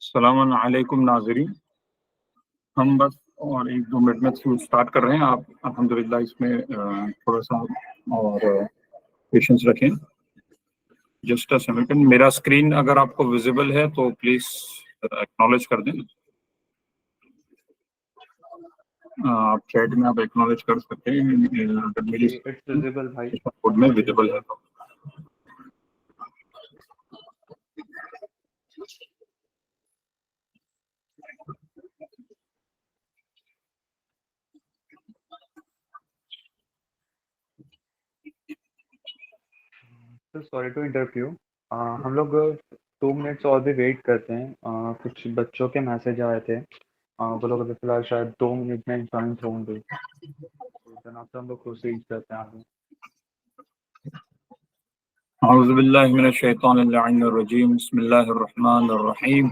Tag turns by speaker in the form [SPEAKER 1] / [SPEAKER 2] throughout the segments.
[SPEAKER 1] अस्सलाम अलैकुम नाज़रीन। हम बस और एक दो मिनट में स्टार्ट कर रहे हैं। आप अल्हम्दुलिल्लाह इसमें थोड़ा सा और पेशेंस रखें। जस्ट अ सेकंड, मेरा स्क्रीन अगर आपको विजिबल है तो प्लीज एक्नॉलेज कर दें। आप चैट में आप एक्नॉलेज कर सकते हैं अगर मेरी
[SPEAKER 2] इट्स विजिबल भाई।
[SPEAKER 1] कोड में विजिबल है तो।
[SPEAKER 2] Sorry to interrupt you. हम लोग 2 मिनट्स और भी वेट करते हैं। कुछ बच्चों के मैसेज आए थे। वो लोग अभी फिलहाल शायद 2 मिनट में ज्वाइन होंगे, तो जनाब से हम लोग प्रोसीड करते हैं आगे।
[SPEAKER 1] औज़ु बिल्लाहि मिनश शैतानिर रजीम, बिस्मिल्लाहिर रहमानिर रहीम।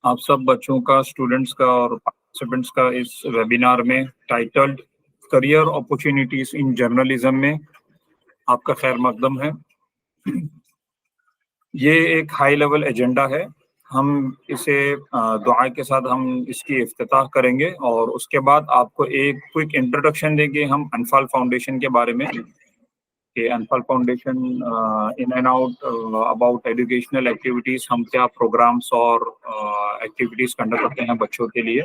[SPEAKER 1] आप सब बच्चों का, स्टूडेंट्स का और पार्टिसिपेंट्स का इस वेबिनार में titled career opportunities in journalism में आपका खैर मकदम है। ये एक हाई लेवल एजेंडा है। हम इसे दुआ के साथ हम इसकी इफ्तिताह करेंगे और उसके बाद आपको एक क्विक इंट्रोडक्शन देंगे हम अनफाल फाउंडेशन के बारे में कि अनफाल foundation in and out about educational activities, हम क्या प्रोग्राम्स और एक्टिविटीज कंडक्ट करते हैं बच्चों के लिए।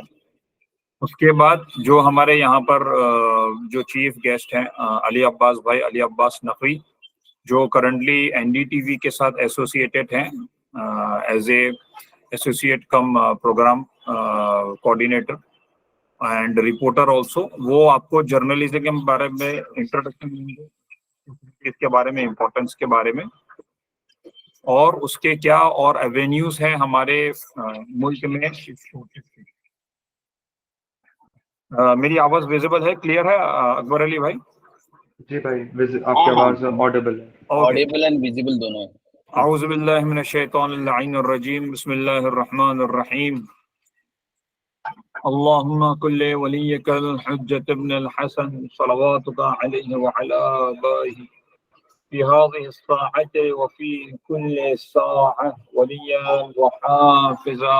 [SPEAKER 1] उसके बाद जो हमारे यहाँ पर जो चीफ गेस्ट हैं अली अब्बास भाई, अली अब्बास नकवी, जो करंटली एनडीटीवी के साथ एसोसिएटेड हैं as a associate cum programme coordinator and reporter also. वो आपको जर्नलिज्म के बारे में इंट्रोडक्शन देंगे, इसके बारे में, इम्पोर्टेंस के बारे में और उसके क्या और एवेन्यूज हैं हमारे मुल्क में। मेरी आवाज विजिबल है, क्लियर है अकबर अली भाई?
[SPEAKER 2] जी भाई, आपकी आवाज़ ऑडिबल है।
[SPEAKER 3] ऑडिबल एंड विजिबल दोनों है।
[SPEAKER 1] औज़ु बिल्लाहि मिनश शैतानिर रजीम, बिस्मिल्लाहिर रहमानिर रहीम। अल्लाहुम्मा कुल्ली वलियकल हुज्जत इब्नुल हसन सलवातुका अलैहि व अला आबाइहि फी हाज़िहि स्साअति व फी कुल्ली साअह वलिय्यन व हाफ़िज़ा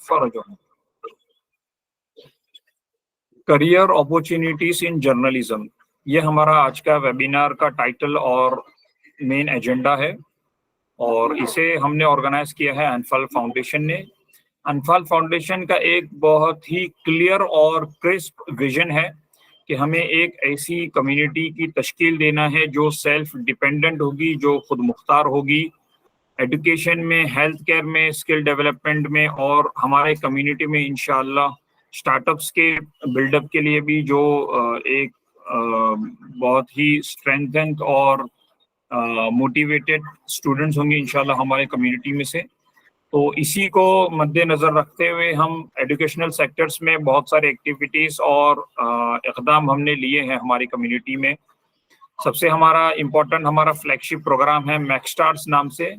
[SPEAKER 1] फरजहु। करियर अपॉर्चुनिटीज इन जर्नलिज्म, ये हमारा आज का वेबिनार का टाइटल और मेन एजेंडा है और इसे हमने ऑर्गेनाइज किया है अनफाल फाउंडेशन ने। अनफाल फाउंडेशन का एक बहुत ही क्लियर और क्रिस्प विजन है कि हमें एक ऐसी कम्युनिटी की तश्कील देना है जो सेल्फ डिपेंडेंट होगी, जो खुद मुख्तार होगी एजुकेशन में, हेल्थ केयर में, स्किल डेवलपमेंट में और हमारे कम्युनिटी में इंशाअल्लाह स्टार्टअप्स के बिल्डअप के लिए भी जो एक बहुत ही स्ट्रेंथेंड और मोटिवेटेड स्टूडेंट्स होंगे इंशाअल्लाह हमारे कम्युनिटी में से। तो इसी को मद्देनज़र रखते हुए हम एजुकेशनल सेक्टर्स में बहुत सारे एक्टिविटीज़ और इक़दाम हमने लिए हैं हमारी कम्युनिटी में। सबसे हमारा इम्पोर्टेंट हमारा फ्लैगशिप प्रोग्राम है मैक्सस्टार्स नाम से।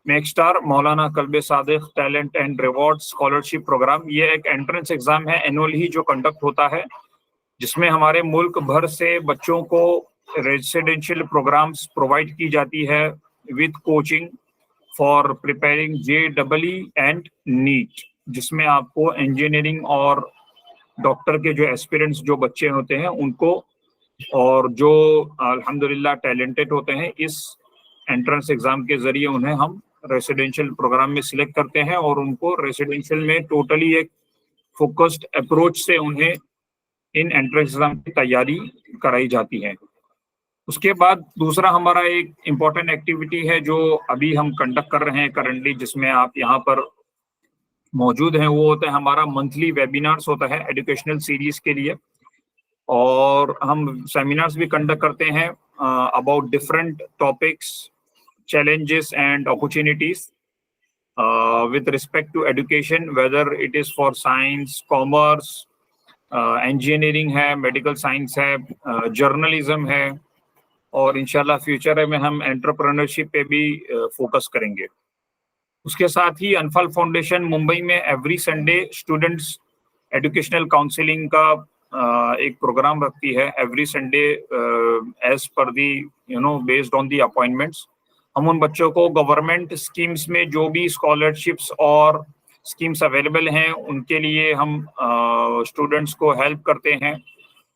[SPEAKER 1] Maxstar Maulana Kalbe Sadiq talent and reward scholarship programme, ये एक एंट्रेंस एग्ज़ाम है एनुअल ही जो कंडक्ट होता है, जिसमें हमारे मुल्क भर से बच्चों को रेजिडेंशियल प्रोग्राम्स प्रोवाइड की जाती है with coaching for preparing JEE and NEET, जिसमें आपको इंजीनियरिंग और डॉक्टर के जो एस्पिरेंट्स जो बच्चे होते हैं उनको और जो अल्हम्दुलिल्लाह टैलेंटेड होते हैं, इस एंट्रेंस एग्जाम के जरिए उन्हें हम रेसिडेंशियल प्रोग्राम में सिलेक्ट करते हैं और उनको रेसिडेंशियल में टोटली एक फोकस्ड अप्रोच से उन्हें इन एंट्रेंस एग्जाम की तैयारी कराई जाती है। उसके बाद दूसरा हमारा एक इम्पॉर्टेंट एक्टिविटी है जो अभी हम कंडक्ट कर रहे हैं करंटली, जिसमें आप यहाँ पर मौजूद हैं, वो होता है हमारा मंथली वेबिनार्स होता है एजुकेशनल सीरीज के लिए और हम सेमिनार्स भी कंडक्ट करते हैं about different topics, challenges and opportunities with respect to education, whether it is for science, commerce, engineering है, medical science है, journalism है और इंशाल्लाह फ्यूचर में हम एंटरप्रेन्योरशिप पे भी फोकस करेंगे। उसके साथ ही अनफल फाउंडेशन मुंबई में every Sunday students educational counselling का एक प्रोग्राम रखती है every Sunday as per the based on the appointments. हम उन बच्चों को गवर्नमेंट स्कीम्स में जो भी स्कॉलरशिप्स और स्कीम्स अवेलेबल हैं उनके लिए हम स्टूडेंट्स को हेल्प करते हैं,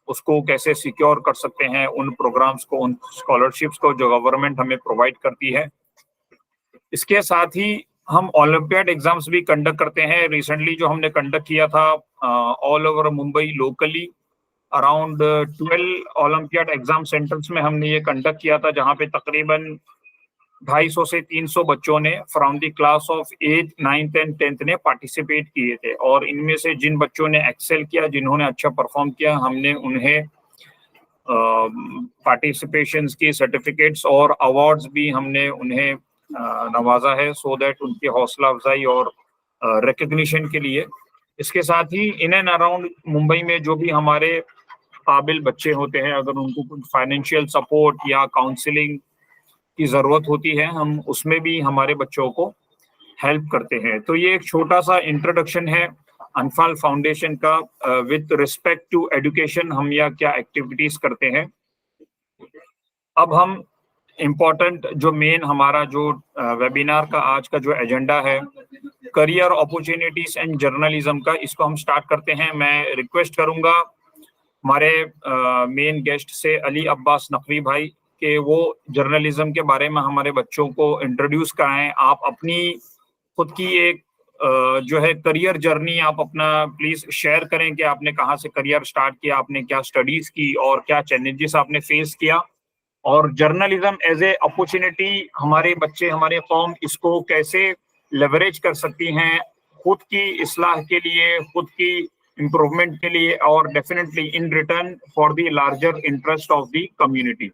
[SPEAKER 1] उसको कैसे सिक्योर कर सकते हैं उन प्रोग्राम्स को, उन स्कॉलरशिप्स को जो गवर्नमेंट हमें प्रोवाइड करती है। इसके साथ ही हम ओलंपियाड एग्जाम्स भी कंडक्ट करते हैं। रिसेंटली जो हमने कंडक्ट किया था all over Mumbai locally around 12 olympiad exam centres में हमने ये कंडक्ट किया था, जहां पे तकरीबन 250 से 300 बच्चों ने from the class of 8th 9th and 10th ने पार्टिसिपेट किए थे। और इनमें से जिन बच्चों ने एक्सेल किया, जिन्होंने अच्छा परफॉर्म किया, हमने उन्हें पार्टिसिपेशंस की सर्टिफिकेट्स और अवार्ड्स भी हमने उन्हें नवाजा है, सो दैट उनकी हौसला अफजाई और रिकग्निशन के लिए। इसके साथ ही इन एंड अराउंड मुंबई में जो भी हमारे काबिल बच्चे होते हैं, अगर उनको कुछ फाइनेंशियल सपोर्ट या काउंसलिंग की जरूरत होती है, हम उसमें भी हमारे बच्चों को हेल्प करते हैं। तो ये एक छोटा सा इंट्रोडक्शन है अनफाल फाउंडेशन का विद रिस्पेक्ट टू एजुकेशन, हम या क्या एक्टिविटीज करते हैं। अब हम इम्पोर्टेंट जो मेन हमारा जो वेबिनार का आज का जो एजेंडा है करियर अपॉर्चुनिटीज एंड जर्नलिज्म का, इसको हम स्टार्ट करते हैं। मैं रिक्वेस्ट करूंगा हमारे मेन गेस्ट से अली अब्बास नकवी भाई के वो जर्नलिज्म के बारे में हमारे बच्चों को इंट्रोड्यूस कराएं। आप अपनी खुद की एक जो है करियर जर्नी आप अपना प्लीज शेयर करें कि आपने कहाँ से करियर स्टार्ट किया, आपने क्या स्टडीज की और क्या चैलेंजेस आपने फेस किया, और जर्नलिज्म एज ए अपॉर्चुनिटी हमारे बच्चे, हमारे कौम इसको कैसे लेवरेज कर सकती हैं खुद की इस्लाह के लिए, खुद की इम्प्रूवमेंट के लिए, और definitely in return for the larger interest of the community.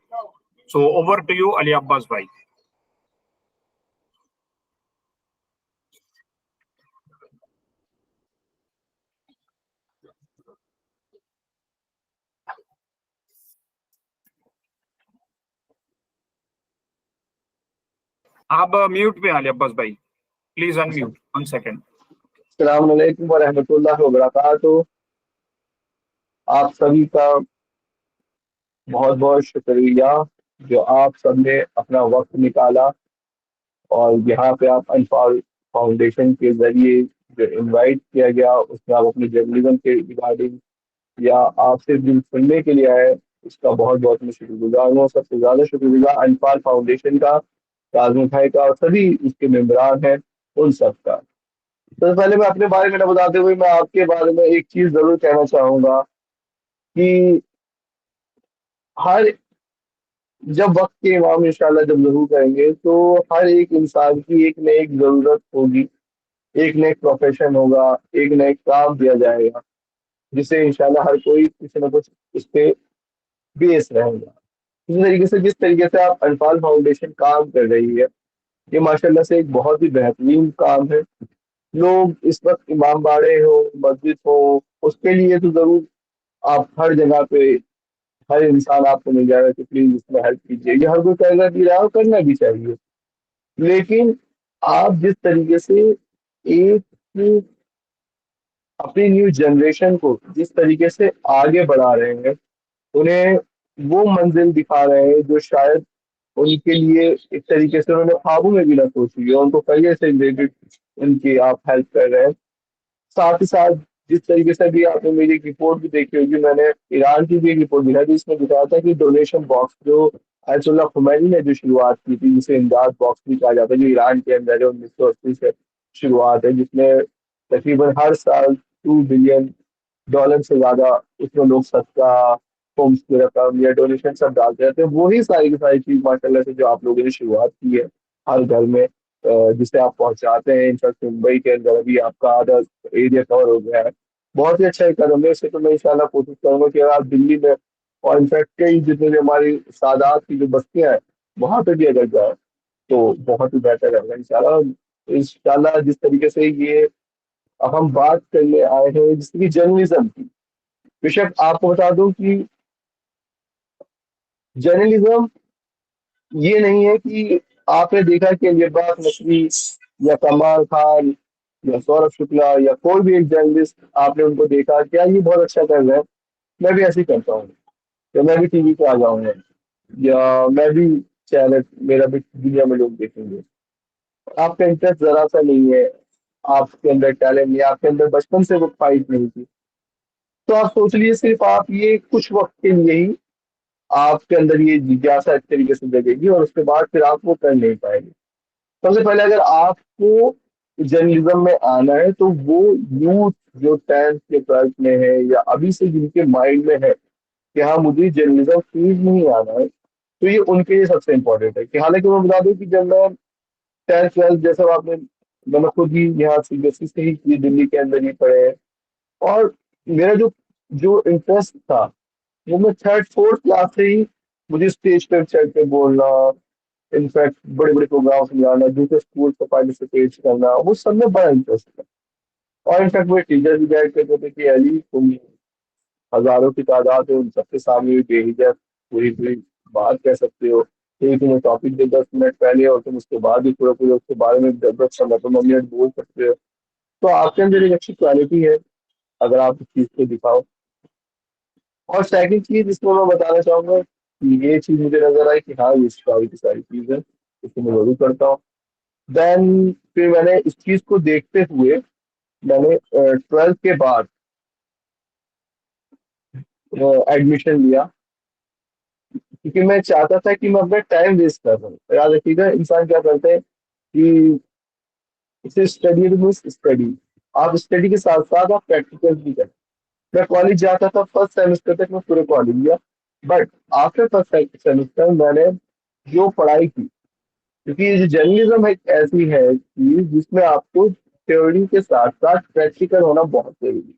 [SPEAKER 1] So over to you Ali Abbas भाई। आप म्यूट पे अली अब्बास भाई, प्लीज अनम्यूट 1 सेकेंड।
[SPEAKER 4] अस्सलाम वालेकुम व रहमतुल्लाहि व बरकातुहू। आप सभी का बहुत बहुत शुक्रिया जो आप सबने अपना वक्त निकाला और यहाँ पे आप अनफाल फाउंडेशन के जरिए जो इनवाइट किया गया उसमें आप अपनी जर्नलिज्म के रिगार्डिंग या आप सिर्फ दिन सुनने के लिए आए, उसका बहुत बहुत मैं शुक्रगुजार हूँ। सबसे ज़्यादा शुक्रगुजार अनफाल फाउंडेशन का, काज़मी भाई का और सभी उसके मेम्बरान हैं उन सब का। तो पहले मैं अपने बारे में न बताते हुए मैं आपके बारे में एक चीज जरूर कहना चाहूंगा कि हर जब वक्त के इमाम इंशाल्लाह जब ज़रूर करेंगे तो हर एक इंसान की एक न एक जरूरत होगी, एक न एक प्रोफेशन होगा, एक न एक काम दिया जाएगा जिससे इंशाल्लाह हर कोई किसी न कुछ इस पे बेस रहेगा। इसी तरीके से जिस तरीके से आप अनफाल फाउंडेशन काम कर रही है, ये माशाल्लाह से एक बहुत ही बेहतरीन काम है। लोग इस वक्त इमाम बाड़े हो, मस्जिद हो, उसके लिए तो जरूर आप हर जगह पे हर इंसान आपको मिल जाएगा कि प्लीज इसमें हेल्प कीजिए, ये हर कोई करना भी रहा है और करना भी चाहिए। लेकिन आप जिस तरीके से एक अपनी न्यू जनरेशन को जिस तरीके से आगे बढ़ा रहे हैं, उन्हें वो मंजिल दिखा रहे हैं जो शायद उनके लिए एक तरीके से उन्होंने ख्वाबों में भी ना सोची है, उनको करियर से रिलेटेड उनकी आप हेल्प कर रहे हैं। साथ ही साथ जिस तरीके से भी आपने मेरी एक रिपोर्ट भी देखी होगी, मैंने ईरान की भी एक रिपोर्ट दिखाई थी, इसमें दिखाया था कि डोनेशन बॉक्स जो आयतुल्लाह खुमैनी ने जो शुरुआत की थी, जिसे इमदाद बॉक्स भी कहा जाता है, जो ईरान के अंदर है, 1980 से शुरुआत है, जिसमें तकरीबन हर साल $2 बिलियन से ज्यादा उसमें लोग सदका, होम्स की रकम या डोनेशन सब डालते रहते हैं। वही सारी की सारी चीज माशाल्लाह से जो आप लोगों ने शुरुआत की है हर घर में जिसे आप पहुंचाते हैं। इनफैक्ट मुंबई के अंदर अभी आपका आधा एरिया कवर हो गया है, बहुत ही अच्छा एक कदम है। इससे तो मैं इंशाल्लाह कोशिश करूंगा कि अगर आप दिल्ली में और इनफैक्ट कई जितने भी हमारी सादात की जो बस्तियां हैं वहां पे भी अगर जाए तो बहुत ही बेहतर रहेगा इंशाल्लाह। इंशाल्लाह जिस तरीके से ये अब हम बात करने आए हैं जिसकी कि जर्नलिज्म की, बेशक आपको बता दूं कि जर्नलिज्म ये नहीं है कि आपने देखा कि अली अब्बास नकवी या कमाल खान या सौरभ शुक्ला या कोई भी एक जर्नलिस्ट आपने उनको देखा क्या ये बहुत अच्छा कर रहे हैं, मैं भी ऐसे ही करता हूँ, या मैं भी टीवी पे आ जाऊंगा, या मैं भी चैनल, मेरा भी दुनिया में लोग देखेंगे। आपका इंटरेस्ट जरा सा नहीं है, आपके अंदर टैलेंट नहीं है, आपके अंदर बचपन से वो फाइट नहीं थी, तो आप सोच लीजिए सिर्फ आप ये कुछ वक्त के लिए ही आपके अंदर ये जिज्ञासा एक तरीके से जगेगी और उसके बाद फिर आप वो कर नहीं पाएंगे। सबसे पहले अगर आपको जर्नलिज्म में आना है तो वो यूथ जो 10th के 12th में है या अभी से जिनके माइंड में है कि हाँ मुझे जर्नलिज्म फील्ड में ही आना है, तो ये उनके लिए सबसे इम्पोर्टेंट है। कि हालांकि मैं बता दूं कि जब मैं 10th 12th जैसा आपने, मैंने खुद ही यहाँ सीबीएसई से ही किए, दिल्ली के अंदर ही पढ़े हैं, और मेरा जो जो इंटरेस्ट था वो मैं 3rd 4th क्लास से ही, मुझे स्टेज पे चढ़ के बोलना, इनफैक्ट बड़े बड़े प्रोग्राम्स में जाना, दूसरे स्कूल से पार्टिसिपेट करना, वो सब में बड़ा इंटरेस्ट था। और इनफैक्ट वो टीचर भी गाइड करते थे कि अली तुम हजारों की तादाद है, उन सबके सामने भी बेहिजक पूरी पूरी बात कह सकते हो, तो तुम्हें टॉपिक दे 10 मिनट पहले और तुम उसके बाद ही पूरा पूरा उसके बारे में 10 10 15 मिनट बोल सकते हो, तो आपके अंदर एक अच्छी क्वालिटी है अगर आप इस चीज को दिखाओ। और सेकंड चीज इसमें मैं बताना चाहूंगा कि ये चीज मुझे नजर आई कि हाँ ये सारी की सारी चीज है, इसको मैं जरूर करता हूँ। देन फिर मैंने इस चीज को देखते हुए मैंने 12th के बाद एडमिशन लिया, क्योंकि मैं चाहता था कि मैं अपना टाइम वेस्ट कर रहा हूँ। याद रखिएगा इंसान क्या करते हैं कि इसे स्टडी मीन्स स्टडी, आप स्टडी के साथ साथ आप प्रैक्टिकल भी करें। मैं कॉलेज जाता था, फर्स्ट सेमेस्टर तक मैं पूरे कॉलेज लिया, बट आफ्टर फर्स्ट सेमेस्टर मैंने जो पढ़ाई की, क्योंकि ये जो जर्नलिज्म एक ऐसी है कि जिसमें आपको थ्योरी के साथ साथ प्रैक्टिकल होना बहुत जरूरी है।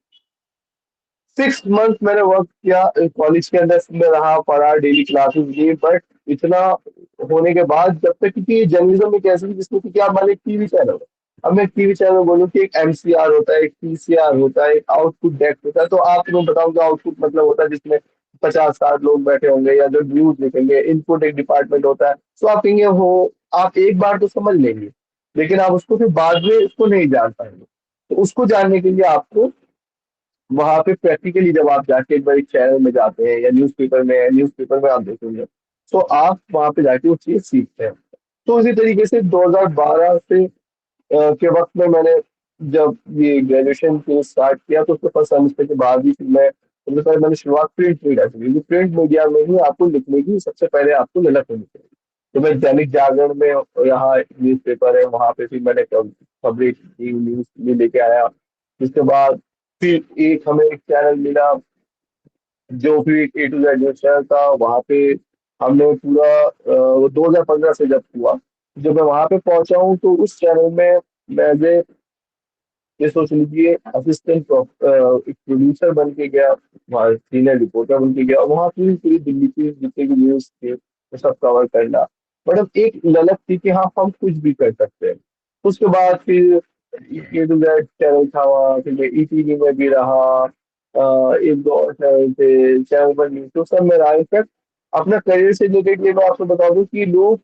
[SPEAKER 4] 6 मंथ मैंने वर्क किया कॉलेज के अंदर में, रहा, पढ़ा, डेली क्लासेस ली, बट इतना होने के बाद जब तक, क्योंकि जर्नलिज्म एक ऐसी जिसमें कि आप मान लीजिए टीवी चैनल, अब मैं टीवी चैनल बोलूँ कि एक एमसीआर होता है, एक पीसीआर होता है, एक आउटपुट डेस्क होता है, तो आप मैं बताऊंगा आउटपुट मतलब होता है जिसमें 50 60 लोग बैठे होंगे या जो न्यूज लिखेंगे, इनपुट एक डिपार्टमेंट होता है, तो आप कहेंगे हो, आप एक बार तो समझ लेंगे, लेकिन आप उसको फिर बाद में उसको नहीं जान पाएंगे। तो उसको जानने के लिए आपको वहां पे प्रैक्टिकली जब आप जाके एक बार एक चैनल में जाते हैं या न्यूज़पेपर में आप देखेंगे, तो आप वहां पे जाके वो चीज सीखते हैं। तो उसी तरीके से 2012 से के वक्त में मैंने जब ये ग्रेजुएशन को स्टार्ट किया, तो उसके फर्स्ट सेमेस्टर के बाद ही फिर मैं, सबसे पहले मैंने शुरुआत प्रिंट मीडिया से की। प्रिंट मीडिया में ही आपको लिखने की सबसे पहले आपको ललक होनी चाहिए। तो मैं दैनिक जागरण में, यहाँ न्यूज़पेपर है वहां पे फिर मैंने खबरें की, न्यूज भी लेके आया। उसके बाद फिर एक हमें एक चैनल मिला जो फिर एक A to Z news channel था, वहां पे हमने पूरा वो 2015 से जब हुआ, जब मैं वहां पे पहुंचा हूँ, तो उस चैनल में मैं ये सोच लीजिए असिस्टेंट एक प्रोड्यूसर बन के गया, वहाँ सीनियर रिपोर्टर बन के गया, और वहाँ पूरी पूरी दिल्ली की जितने भी न्यूज थे वो सब कवर करना। बट अब एक ललक थी कि हाँ हम कुछ भी कर सकते हैं। उसके बाद फिर A to Z चैनल था वहाँ, फिर मैं ईटीवी में भी रहा, एक दो और चैनल थे, चैनल पर न्यूज तो सब में रहा। इनफैक्ट अपना करियर से रिलेटेड ये मैं आपको बता दूं कि लोग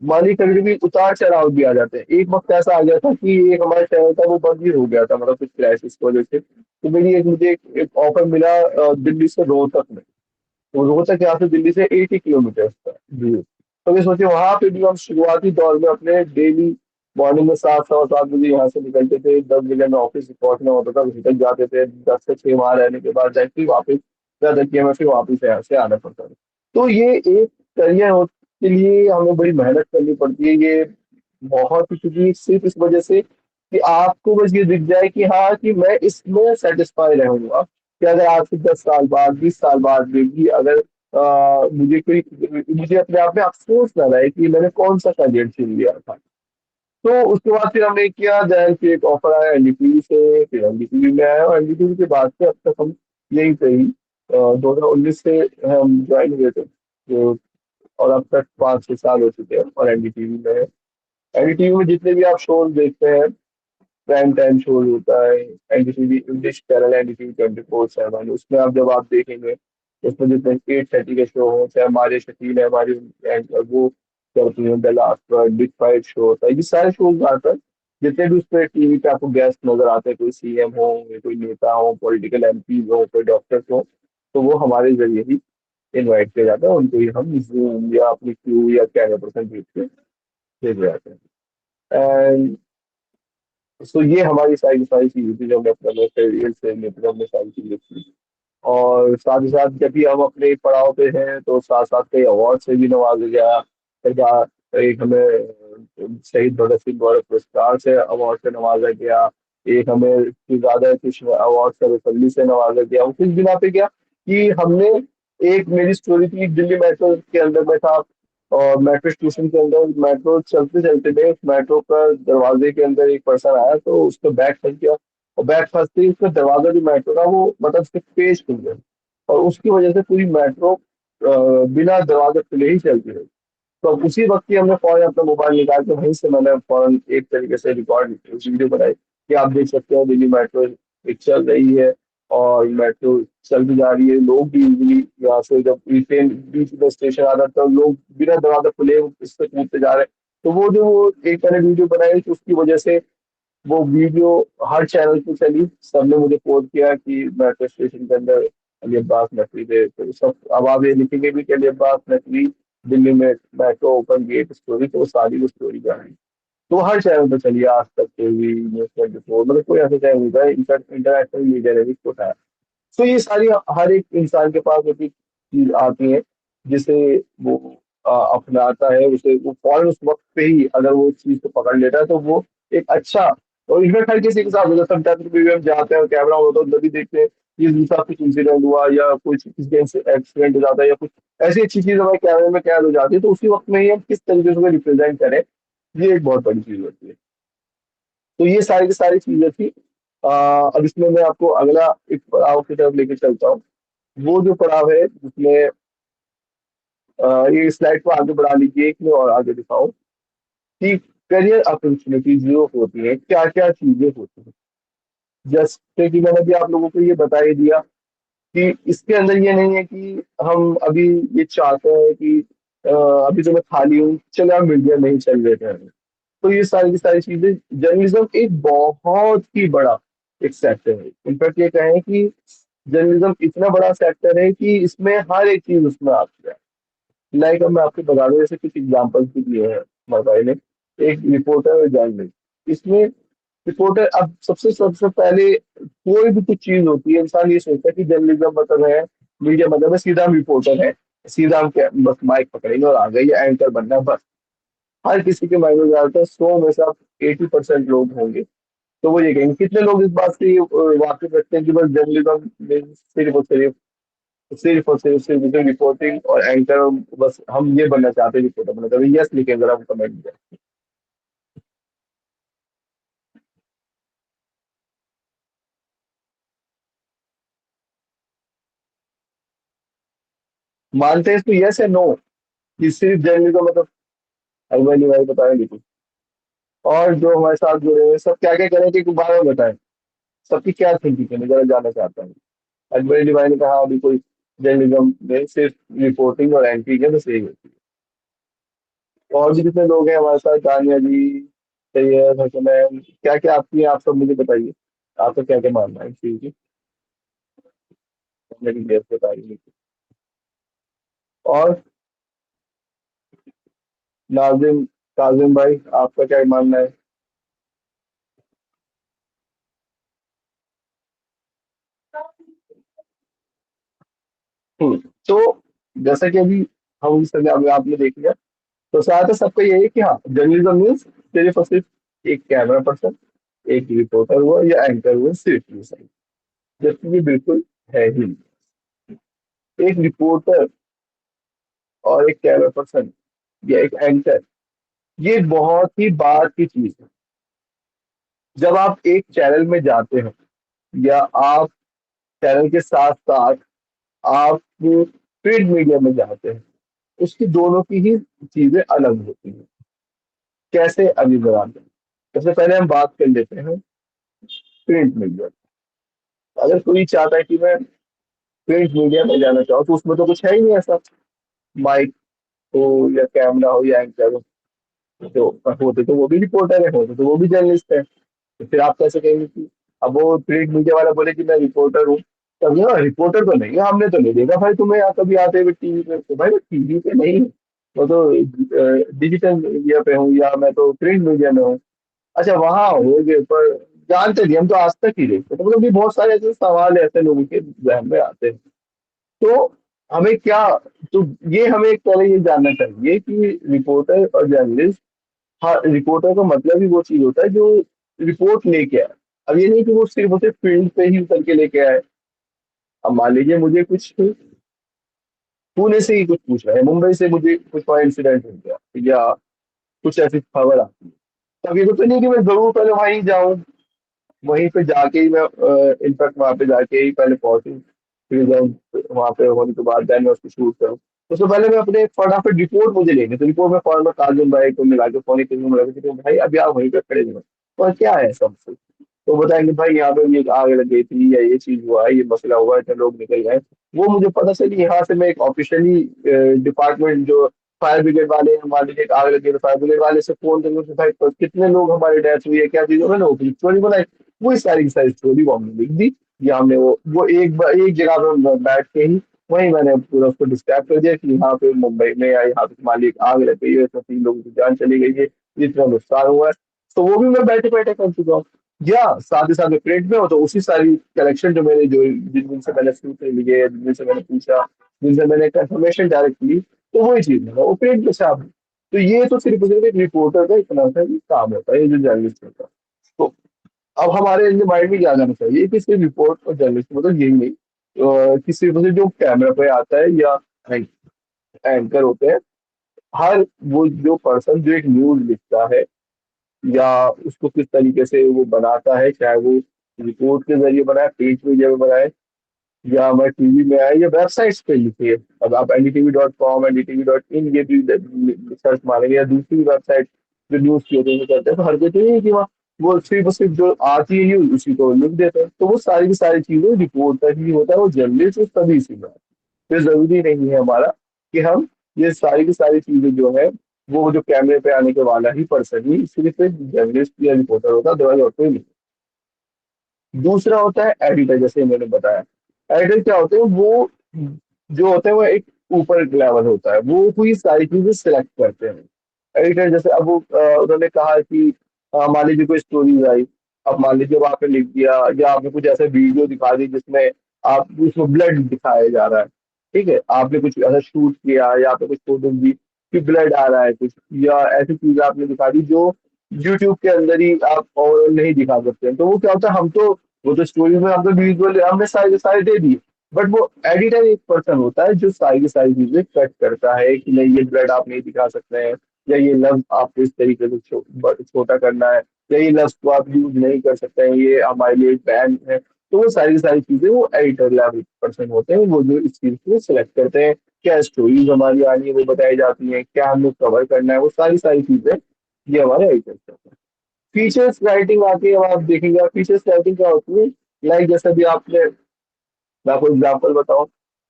[SPEAKER 4] माली कभी भी उतार चढ़ाव भी आ जाते हैं। एक वक्त ऐसा आ गया था कि एक हमारा चैनल था वो बंद ही हो गया था, मतलब कुछ क्राइसिस की वजह से। तो मेरी मुझे एक ऑफर मिला दिल्ली से रोहतक में। तो रोहतक यहाँ से दिल्ली से 80 किलोमीटर था जी। तो मैं सोचे वहां पे भी हम शुरुआती दौर में अपने डेली मॉर्निंग में 7 7 7 बजे यहाँ से निकलते थे, 10 बजे में ऑफिस पहुंचना होता था, निकल जाते थे, 10 से 6 वहां रहने के बाद जाके वापस 10 में फिर वापस यहाँ से आना पड़ता था। तो ये एक करियर के लिए हमें बड़ी मेहनत करनी पड़ती है। ये बहुत ही, क्योंकि सिर्फ इस वजह से कि आपको बस ये दिख जाए कि हाँ कि मैं इसमें सेटिस्फाई रहूंगा, कि अगर आज से 10 साल बाद 20 साल बाद भी अगर मुझे अपने आप में अफसोस ना रहे कि मैंने कौन सा करियर चुन लिया था। तो उसके बाद फिर हमने किया, देन फिर एक ऑफर आया एनडीटीवी से, फिर एनडीटीवी में आया, और एनडीटीवी के बाद से अब तक हम यहीं पे ही 2019 से हम ज्वाइन हुए थे, तो और अब तक 5 6 साल हो चुके हैं और एनडीटीवी में है। एनडीटीवी में जितने भी आप शोज देखते हैं, प्राइम टाइम शोज होता है, एनडीटीवी इंग्लिश चैनल, एनडीटीवी 24/7, उसमें आप जब आप देखेंगे उसमें जितने 8:30 के शो हो, चाहे हमारे शकील है हमारी वो करती है the last word, big fight show होता है, ये सारे शोज आता है जितने भी उस पर टीवी पे आपको गेस्ट नजर आते हैं, कोई सीएम हो या कोई नेता हो, पॉलिटिकल एमपी हो, कोई डॉक्टर हो, तो वो हमारे जरिए ही इनवाइट किया जाता है, उनको ही हम जूम या अपनी क्यू या कैमरा पर्सन भेज के भेजे जाते हैं। एंड सो ये हमारी सारी की सारी चीजें थी जो हमने अपना मटेरियल से रिलेटेड हमने सारी चीजें की। और साथ ही साथ जब भी हम अपने पड़ाव पे हैं तो साथ साथ कई अवार्ड से भी नवाजा गया। कई बार एक हमें शहीद भगत सिंह गौरव पुरस्कार से अवार्ड से नवाजा गया। एक हमें राधा कृष्ण अवार्ड सर्वपल्ली से नवाजा गया। वो किस बिना पे गया कि हमने, एक मेरी स्टोरी थी, दिल्ली मेट्रो के अंदर में था और मेट्रो स्टेशन के अंदर मेट्रो चलते चलते में उस मेट्रो पर दरवाजे के अंदर एक पर्सन आया तो उसका बैग फंस गया। और बैग फंसते ही उसका दरवाजा जो मेट्रो का वो मतलब उसके पेज खुल गया और उसकी वजह से पूरी मेट्रो बिना दरवाजे खुले ही चलती रही। तो अब उसी वक्त ही हमने फौरन अपना मोबाइल निकाल के वहीं से मैंने फौरन एक तरीके से रिकॉर्ड वीडियो बनाई कि आप देख सकते हो दिल्ली मेट्रो एक चल रही है और मेट्रो चल भी जा रही है। लोग भी इजीली यहाँ से जब ट्रेन बीच में स्टेशन आ जाता है लोग बिना दरवाजा खुले इससे कूदते जा रहे हैं। तो वो जो वो एक मैंने वीडियो बनाई तो उसकी वजह से वो वीडियो हर चैनल पे चली। सबने मुझे पोस्ट किया कि मेट्रो स्टेशन के अंदर अली अब्बास नकवी थे। तो सब अब आप ये लिखेंगे भी कि अली अब्बास नकवी दिल्ली में मेट्रो ओपन गेट स्टोरी, तो वो सारी वो स्टोरी बनाई। तो वो हर चैनल पे चली, आज तक टीवी, न्यूज़ 24, मतलब कोई ऐसा चैनल नहीं था, इंटरनेशनल मीडिया ने भी इसको उठाया। तो ये सारी हर एक इंसान के पास एक एक चीज आती है जिसे वो अपनाता है, उसे वो फौरन उस वक्त पे ही अगर वो उस चीज को पकड़ लेता है तो वो एक अच्छा। और इनमें हर किसी के साथ होता है, समटाइम्स कभी भी हम जाते हैं कैमरा होता है तो तभी देखते हैं कि इस साथ कुछ इंसिडेंट हुआ या कुछ किसी एक्सीडेंट हो जाता है या कुछ ऐसी अच्छी चीज हमारे कैमरे में कैद हो जाती है, तो उसी वक्त में ही हम किस तरीके से उसको रिप्रेजेंट करें, ये एक बहुत बड़ी चीज होती है। तो ये सारी की सारी चीजें थी। अब इसमें मैं आपको अगला एक पड़ाव की तरफ लेके चलता हूँ। वो जो पड़ाव है जिसमें ये स्लाइड को आगे बढ़ा लीजिए, एक में और आगे दिखाओ कि करियर अपॉर्चुनिटीज जो होती है क्या क्या चीजें होती हैं। जैसे कि मैंने भी आप लोगों को ये बता ही दिया कि इसके अंदर ये नहीं है कि हम अभी ये चाहते हैं कि अभी तो मैं खाली हूँ चलो आप मीडिया में ही चल देते हैं। तो ये सारी की सारी चीजें, जर्नलिज्म एक बहुत ही बड़ा एक सेक्टर है। इनफैक्ट ये कहें कि जर्नलिज्म इतना बड़ा सेक्टर है कि इसमें हर एक चीज उसमें आती है। लाइक अब मैं आपको बता दूं, जैसे कुछ एग्जांपल्स भी दिए हैं हमारे भाई ने। एक रिपोर्टर और जर्नलिस्ट, इसमें रिपोर्टर अब सबसे सबसे पहले कोई भी कुछ चीज होती है इंसान ये सोचता है कि जर्नलिज्म मतलब है, मीडिया मतलब है सीधा हम रिपोर्टर है, सीधा हम बस माइक पकड़ेंगे और आ गए या एंकर बनना है बस। हर किसी के माइंड में ज्यादातर 100 में से आप 80% लोग होंगे तो वो ये कहेंगे। कितने लोग इस बात से वाकिफ रखते हैं कि बस जर्नलिज्म में सिर्फ और सिर्फ रिपोर्टिंग और एंकर, बस हम ये बनना चाहते हैं, रिपोर्टर बनना चाहते हैं। यस लिखें अगर आप कमेंट में। मानते हैं तो यस है नो कि सिर्फ जर्नलिज्म मतलब अरबन भाई बताएंगे कुछ। और जो हमारे साथ जुड़े हुए हैं, सब क्या क्या करें कि बारे में बताएं, सबकी क्या थिंकिंग है मैं जरा जानना चाहता हूँ। अकबर भाई ने कहा अभी कोई जर्नलिज्म में सिर्फ रिपोर्टिंग और एंकरिंग है, बस यही होती है। और भी कितने लोग हैं हमारे साथ, तानिया जी, सैयद हसनैन, क्या क्या आपकी हैं, आप सब मुझे बताइए आपका क्या क्या मानना है इस चीज की। मेरी बेस बताइए। और नाजिम, काजिम भाई आपका क्या मानना है। तो जैसा कि अभी हम इस समय अभी आपने देख लिया, तो शायद सबका यही है कि हाँ जर्नलिज्म मीन्स सिर्फ और सिर्फ एक कैमरा पर्सन, एक रिपोर्टर हुआ या एंकर हुआ, सिर्फ ये सही। जबकि ये बिल्कुल है ही नहीं। एक रिपोर्टर और एक कैमरा पर्सन या एक एंकर, ये बहुत ही बात की चीज है। जब आप एक चैनल में जाते हैं या आप चैनल के साथ साथ आप प्रिंट मीडिया में जाते हैं, उसकी दोनों की ही चीजें अलग होती हैं। कैसे अभी बनाते हैं, सबसे पहले हम बात कर लेते हैं प्रिंट मीडिया। अगर कोई चाहता है कि मैं प्रिंट मीडिया में जाना चाहूँ तो उसमें तो कुछ है ही नहीं ऐसा, माइक हो या कैमरा हो या एंकर हो। तो होते तो वो भी रिपोर्टर है, होते तो वो भी जर्नलिस्ट है। तो फिर आप कैसे कहेंगे कि अब वो प्रिंट मीडिया वाला बोले कि मैं रिपोर्टर हूँ, तब ये रिपोर्टर तो नहीं है, हमने तो नहीं देखा भाई तुम्हें यहाँ कभी आते हुए टीवी पे। तो भाई मैं टीवी पे नहीं हूँ, मैं तो डिजिटल मीडिया पे हूँ या मैं तो प्रिंट मीडिया में हूँ। अच्छा वहां हो गए पर जानते नहीं, हम तो आज तक ही देखते। तो मतलब ये बहुत सारे ऐसे सवाल ऐसे लोगों के जहन में आते हैं। तो हमें क्या, तो ये हमें पहले ये जानना चाहिए कि रिपोर्टर और जर्नलिस्ट, हाँ रिपोर्टर का मतलब ही वो चीज होता है जो रिपोर्ट लेके आए। अब ये नहीं कि वो सिर्फ उसे फील्ड पे ही उतर के लेके आए। अब मान लीजिए मुझे कुछ पुणे से ही कुछ पूछ रहा है, मुंबई से मुझे कुछ इंसिडेंट हो गया या कुछ ऐसी खबर आती है, तब ये तो नहीं कि मैं जरूर पहले वहीं जाऊं, वहीं पे जाके ही मैं इनफैक्ट वहां पे जाके ही पहले पहुंचूं, फिर जब वहां पे होने के बाद देन मैं उसको शूट करूँ। उससे पहले मैं अपने फटाफट रिपोर्ट मुझे लेनी, तो रिपोर्ट में फौरन मैं काजल भाई को मिला के फोन कर भाई अभी आप वहीं पे खड़े हो और क्या है सब। तो बताएंगे भाई यहाँ पे ये आग लग गई थी या ये चीज हुआ है, ये मसला हुआ है, इतने लोग निकल गए। वो मुझे पता चली, यहाँ से मैं एक ऑफिशियली डिपार्टमेंट जो फायर ब्रिगेड वाले हैं, मान लीजिए एक आग लगी तो फायर ब्रिगेड वाले से फोन करके पूछा, भाई कितने लोग हमारी डेथ हुई है, क्या चीज, मैंने वो स्टोरी बनाई। वो सारी की सारी स्टोरी वो हमने लिख दी, या हमने वो एक जगह पे बैठ के ही वहीं मैंने पूरा उसको डिस्क्राइब कर दिया कि यहाँ पे मुंबई में या यहाँ पे मान लीजिए आग लग गई है, इसमें 3 लोगों की जान चली गई है, इतना नुकसान हुआ है। तो वो भी मैं बैठे बैठे कर चुका हूँ। या साथ ही साथ प्रिंट में हो तो उसी सारी कलेक्शन जो मैंने जो जिन जिनसे मैंने सूचना लिए, जिनसे मैंने पूछा, जिनसे मैंने कंफर्मेशन डायरेक्ट ली, तो वही चीज है वो प्रिंट में छाप दी। तो ये तो सिर्फ और सिर्फ एक रिपोर्टर का इतना सा ही काम होता है, ये जो जर्नलिस्ट होता है। तो अब हमारे माइंड में क्या जाना चाहिए कि सिर्फ रिपोर्ट और जर्नलिस्ट मतलब यही नहीं, कि सिर्फ और सिर्फ जो कैमरा पे आता है या एंकर होते हैं, हर वो जो पर्सन जो एक न्यूज लिखता है या उसको किस तरीके से वो बनाता है, चाहे वो रिपोर्ट के जरिए बनाए, पेज मीडिया में बनाए, या हमारे टीवी में आए या वेबसाइट्स पे लिखिए। अब आप NDTV.com NDTV.in ये भी सर्च मारेंगे या दूसरी वेबसाइट जो न्यूज की होती है करते हैं, तो हर कोई तो यही है कि वहाँ वो सिर्फ और सिर्फ जो आती है न्यूज उसी को लिख देते हैं। तो वो सारी की सारी चीजें रिपोर्टर ही होता है, वो जर्नलिस्ट सभी इसी में है। तो जरूरी नहीं है हमारा कि हम ये सारी की सारी चीजें जो है वो जो कैमरे पे आने के वाला ही पर्सन ही सिर्फ एक जर्नलिस्ट या रिपोर्टर होता है, अदरवाइज और कोई नहीं। दूसरा होता है एडिटर, जैसे मैंने बताया। एडिटर क्या होते हैं, वो जो होते हैं वो एक ऊपर लेवल होता है, वो हुई सारी चीजें सिलेक्ट करते हैं। एडिटर जैसे अब वो उन्होंने कहा कि मान लीजिए कोई स्टोरीज आई, अब मान लीजिए अब आपने लिख दिया या आपने कुछ ऐसा वीडियो दिखा दी जिसमें आप उसमें ब्लड दिखाया जा रहा है, ठीक है, आपने कुछ ऐसा शूट किया या आपने कुछ फोटो दी कि ब्लड आ रहा है कुछ, या ऐसी चीज आपने दिखा दी जो यूट्यूब के अंदर ही आप और नहीं दिखा सकते हैं। तो वो क्या होता है, हम तो वो तो स्टोरी में हम तो विजुअल हमने सारे के सारे दे दिए, बट वो एडिटर एक पर्सन होता है जो सारी की सारी चीजें कट करता है कि नहीं ये ब्लड आप नहीं दिखा सकते हैं, या ये लफ्ज आपको इस तरीके से छोटा करना है, या ये लफ्ज को आप यूज नहीं कर सकते हैं, ये हमारे लिए बैन है। तो वो सारी की सारी चीजें वो एडिटर लेवल पर्सन होते हैं, वो जो इस चीज को सिलेक्ट करते हैं, क्या स्टोरीज हमारी आनी है वो बताई जाती है, क्या हमें कवर करना है, वो सारी सारी चीजें ये हमारे एडिटर करते हैं। फीचर्स राइटिंग आती है, अब आप देखेंगे फीचर्स राइटिंग क्या होती है। लाइक जैसे भी आपने, मैं आपको एग्जाम्पल बताऊं,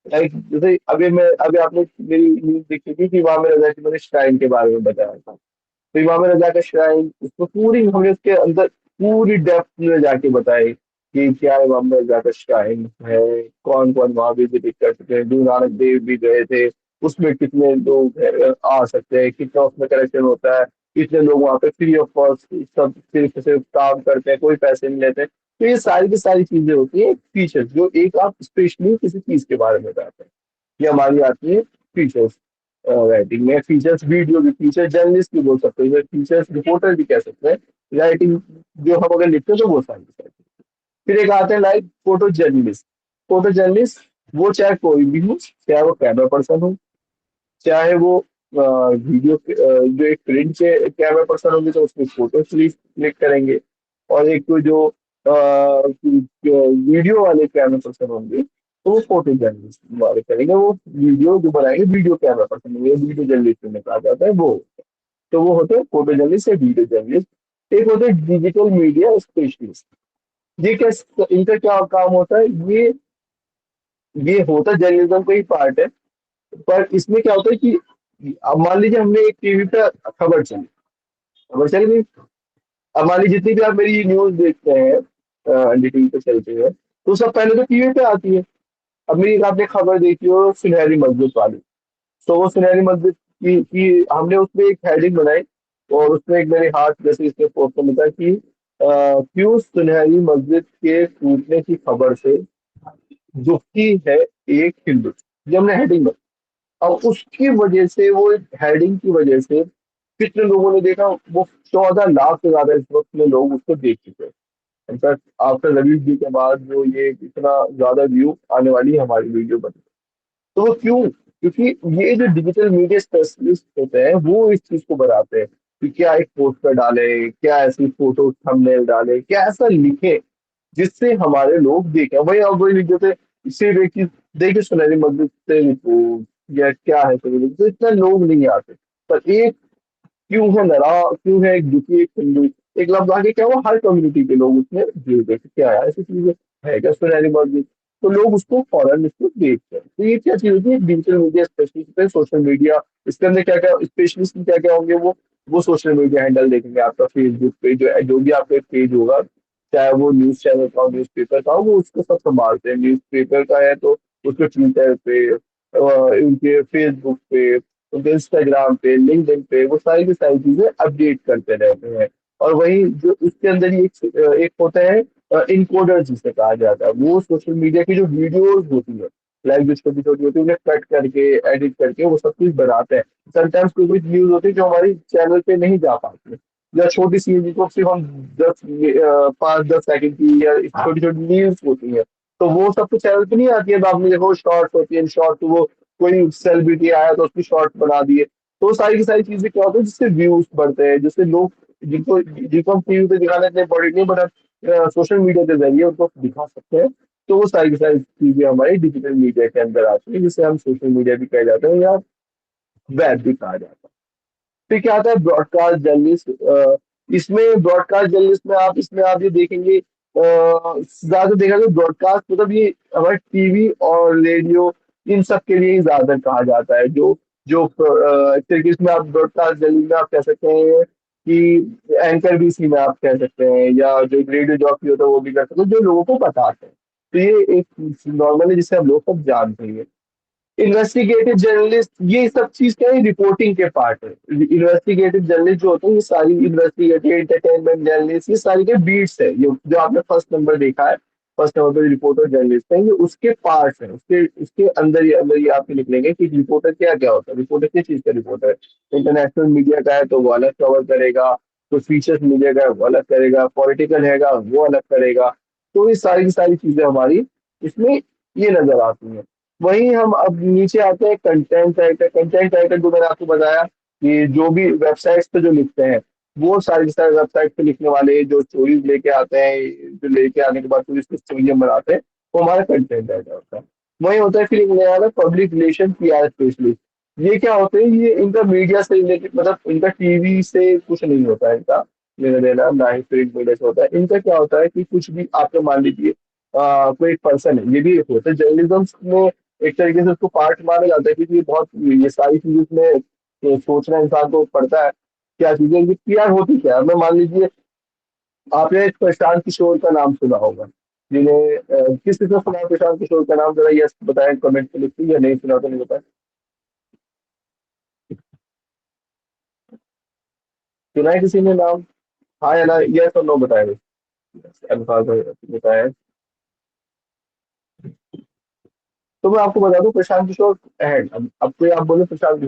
[SPEAKER 4] लाइक जैसे अभी आपने मेरी न्यूज देखी थी कि इमाम रजा की मैंने श्राइन के बारे में बताया था। तो इमाम रजा का श्राइन उसको पूरी हमने उसके अंदर पूरी डेप्थ में जाके बताए कि क्या इमाम रजा का श्राइन है, कौन कौन वहां विजिट कर सकते हैं, गुरु नानक देव भी गए थे, उसमें कितने लोग आ सकते हैं, कितना उसमें कलेक्शन होता है, कितने लोग वहाँ पे फ्री ऑफ कॉस्ट सब सिर्फ सिर्फ काम करते हैं, कोई पैसे नहीं लेते। तो ये सारी की सारी चीजें होती है फीचर्स, जो एक आप स्पेशली किसी चीज के बारे में बताते हैं, ये हमारी आती है फीचर्स राइटिंग में। फीचर्स वीडियो भी, फीचर जर्नलिस्ट भी बोल सकते हैं, फीचर्स रिपोर्टर भी कह सकते हैं। राइटिंग जो हम अगर लिखते हैं तो वो सारी की सारी। फिर एक आते हैं like photo journalist. Photo journalist वो चाहे कोई भी हो, चाहे वो कैमरा पर्सन हो, चाहे वो वीडियो जो एक प्रिंट के कैमरा पर्सन होंगे तो उसमें फोटो क्लिक करेंगे, और एक तो जो वीडियो वाले कैमरा पर्सन होंगे तो वो फोटो जर्नलिस्ट वाले करेंगे, वो वीडियो जो बनाएंगे वीडियो कैमरा पर्सन होंगे, वीडियो जर्नलिस्ट में कहा जाता है वो। तो वो होते हैं फोटो जर्नलिस्ट या वीडियो जर्नलिस्ट। एक होते हैं डिजिटल मीडिया स्पेशलिस्ट। ये क्या, इनका क्या काम होता है, ये होता जर्नलिज्म का ही पार्ट है। पर इसमें क्या होता है कि अब मान लीजिए हमने एक टीवी पे खबर चली, खबर चल गई। अब मान लीजिए जितनी भी आप मेरी न्यूज देखते हैं एनडीटीवी पे चलते हैं, तो सब पहले तो टीवी पे आती है। अब मेरी एक आपने खबर देखी हो सुनहरी मस्जिद वाली, तो वो सुनहरी मस्जिद की हमने उसमें एक हेडिंग बनाई, और उसमें एक मेरे हाथ जैसे इसके पोस्ट में लिखा कि क्यों सुनहरी मस्जिद के टूटने की खबर से दुखी है एक हिंदू। ये हमने हेडिंग बनाई। अब उसकी वजह से, वो हेडिंग की वजह से कितने लोगों ने देखा, वो 14 लाख से ज्यादा इस वक्त में लोग उसको देख चुके हैं। इनफैक्ट आफ्टर रवि जी के बाद जो ये इतना ज्यादा व्यू आने वाली है हमारी वीडियो बनी। तो वो क्यों? क्योंकि ये जो डिजिटल मीडिया स्पेशलिस्ट होते हैं वो इस चीज को बनाते हैं कि क्या एक पोस्टर डाले, क्या ऐसी फोटो थंबनेल डाले, क्या ऐसा लिखे जिससे हमारे लोग देखें। वही अब वही लिख देते सिर्फ एक चीज, देखिए सुनहरी मस्जिद से रिपोर्ट या क्या है, तो इतना लोग नहीं आते। पर एक क्यों है नाराज, क्यों है एक दुखी एक हिंदू, एक लफ्ज आगे क्या हुआ, हर कम्युनिटी के लोग उसमें जुड़ गए कि क्या यार ऐसी चीज है क्या सुनहरी मस्जिद। तो लोग उसको फौरन इसको देखते हैं। तो ये क्या चीज होती है, डिजिटल मीडिया स्पेशलिस्ट पे सोशल मीडिया, इसके अंदर क्या क्या स्पेशलिस्ट क्या क्या होंगे, वो सोशल मीडिया हैंडल देखेंगे आपका, फेसबुक पे जो भी आपका पेज होगा, चाहे वो न्यूज चैनल का हो, न्यूज पेपर का हो, वो उसको सब संभालते हैं। न्यूज पेपर का है तो उसके ट्विटर पे, उनके फेसबुक पे, उनके इंस्टाग्राम पे, लिंक्डइन पे, वो सारी की सारी चीजें अपडेट करते रहते हैं। और वही जो उसके अंदर ही एक होता है इनकोडर जिसे कहा जाता है, वो सोशल मीडिया की जो वीडियोस होती है, लाइक जो छोटी छोटी होती है, उन्हें कट करके एडिट करके वो सब कुछ बनाते हैं। समटाइम्स कोई कोई न्यूज होती है जो हमारी चैनल पे नहीं जा पाती, या छोटी सी जिसको सिर्फ हम 5-10 सेकंड की या छोटी छोटी न्यूज होती है, तो वो सब तो चैनल पे नहीं आती है। तो आपने देखो शॉर्ट्स होती है, शॉर्ट तो वो कोई सेलिब्रिटी आया तो उसकी शॉर्ट बना दिए। तो वो सारी की सारी चीजें क्या होती है, जिससे व्यूज बढ़ते हैं, जिससे लोग जिनको जिनको हम टीवी पे दिखाने इतने बड़ी नहीं, बट सोशल मीडिया के जरिए उनको दिखा सकते हैं। तो वो सारी की सारी चीजें हमारी डिजिटल मीडिया के अंदर आती है, जिसे हम सोशल मीडिया भी कह जाते हैं या वेब भी कहा जाता है। फिर क्या आता है ब्रॉडकास्ट जर्नलिस्ट। इसमें ब्रॉडकास्ट जर्नलिस्ट में आप ये देखेंगे, ज्यादा देखा जाए ब्रॉडकास्ट मतलब ये हमारे टीवी और रेडियो इन सब के लिए ही ज्यादा कहा जाता है। जो जो एक तरीके से आप ब्रॉडकास्ट जर्नलिस्ट में आप कह सकते हैं कि एंकर भी इसी में आप कह सकते हैं, या जो रेडियो जॉकी होता है वो भी कर सकते हैं, जो लोगों को बताते हैं। तो ये एक नॉर्मली जिसे हम लोग सब जानते हैं। इन्वेस्टिगेटिव जर्नलिस्ट, ये सब चीज क्या है, रिपोर्टिंग के पार्ट है। इन्वेस्टिगेटिव जर्नलिस्ट जो होते हैं, ये सारी इन्वेस्टिगेटिव एंटरटेनमेंट जर्नलिस्ट, ये सारी के बीट्स है। ये जो आपने फर्स्ट नंबर देखा है, फर्स्ट नंबर पे रिपोर्टर जर्नलिस्ट है, ये उसके पार्ट है। उसके उसके अंदर ही आपके निकलेंगे कि रिपोर्टर क्या क्या होता है। रिपोर्टर किस चीज का रिपोर्टर है, इंटरनेशनल मीडिया का है तो वो अलग कवर करेगा, तो फीचर्स मीडिया का है वो अलग करेगा, पॉलिटिकल हैगा वो अलग करेगा। तो ये सारी की सारी चीजें हमारी इसमें ये नजर आती हैं। वहीं हम अब नीचे आते हैं कंटेंट राइटर। कंटेंट राइटर जो मैंने आपको बताया कि जो भी वेबसाइट्स पे जो लिखते हैं, वो सारी की सारी वेबसाइट पे लिखने वाले जो स्टोरीज लेके आते हैं, जो लेके आने के बाद फिर इसको स्टोरी बनाते हैं, वो हमारा कंटेंट राइटर होता है। वही होता है फिर एक नया वाला पब्लिक रिलेशन पीआर स्पेशलिस्ट। ये क्या होते हैं, ये इनका मीडिया से रिलेटेड, मतलब इनका टीवी से कुछ नहीं होता है, इनका लेना देना ना ही प्रिंट मीडिया से होता है। इनका क्या होता है कि कुछ भी आपने मान लीजिए कोई एक पर्सन है, ये भी एक होता है जर्नलिज्म में, एक तरीके से उसको पार्ट माना जाता है, क्योंकि ये बहुत ये सारी चीजें इसमें सोचना इंसान को पड़ता है। क्या चीजें ये पीआर होती क्या है, मैं मान लीजिए आपने एक प्रशांत किशोर का नाम सुना होगा, जिन्हें किस किसने सुना है प्रशांत किशोर का नाम, जरा यस बताएं कमेंट में लिखिए, या नहीं सुना तो नहीं बताएं। सुना है किसी ने नाम? हाँ या ना, यस और नो बताएं बस। अल्फाज बताएं। तो मैं आपको बता दूं प्रशांत किशोर अहड। अब कोई आप बोले प्रशांत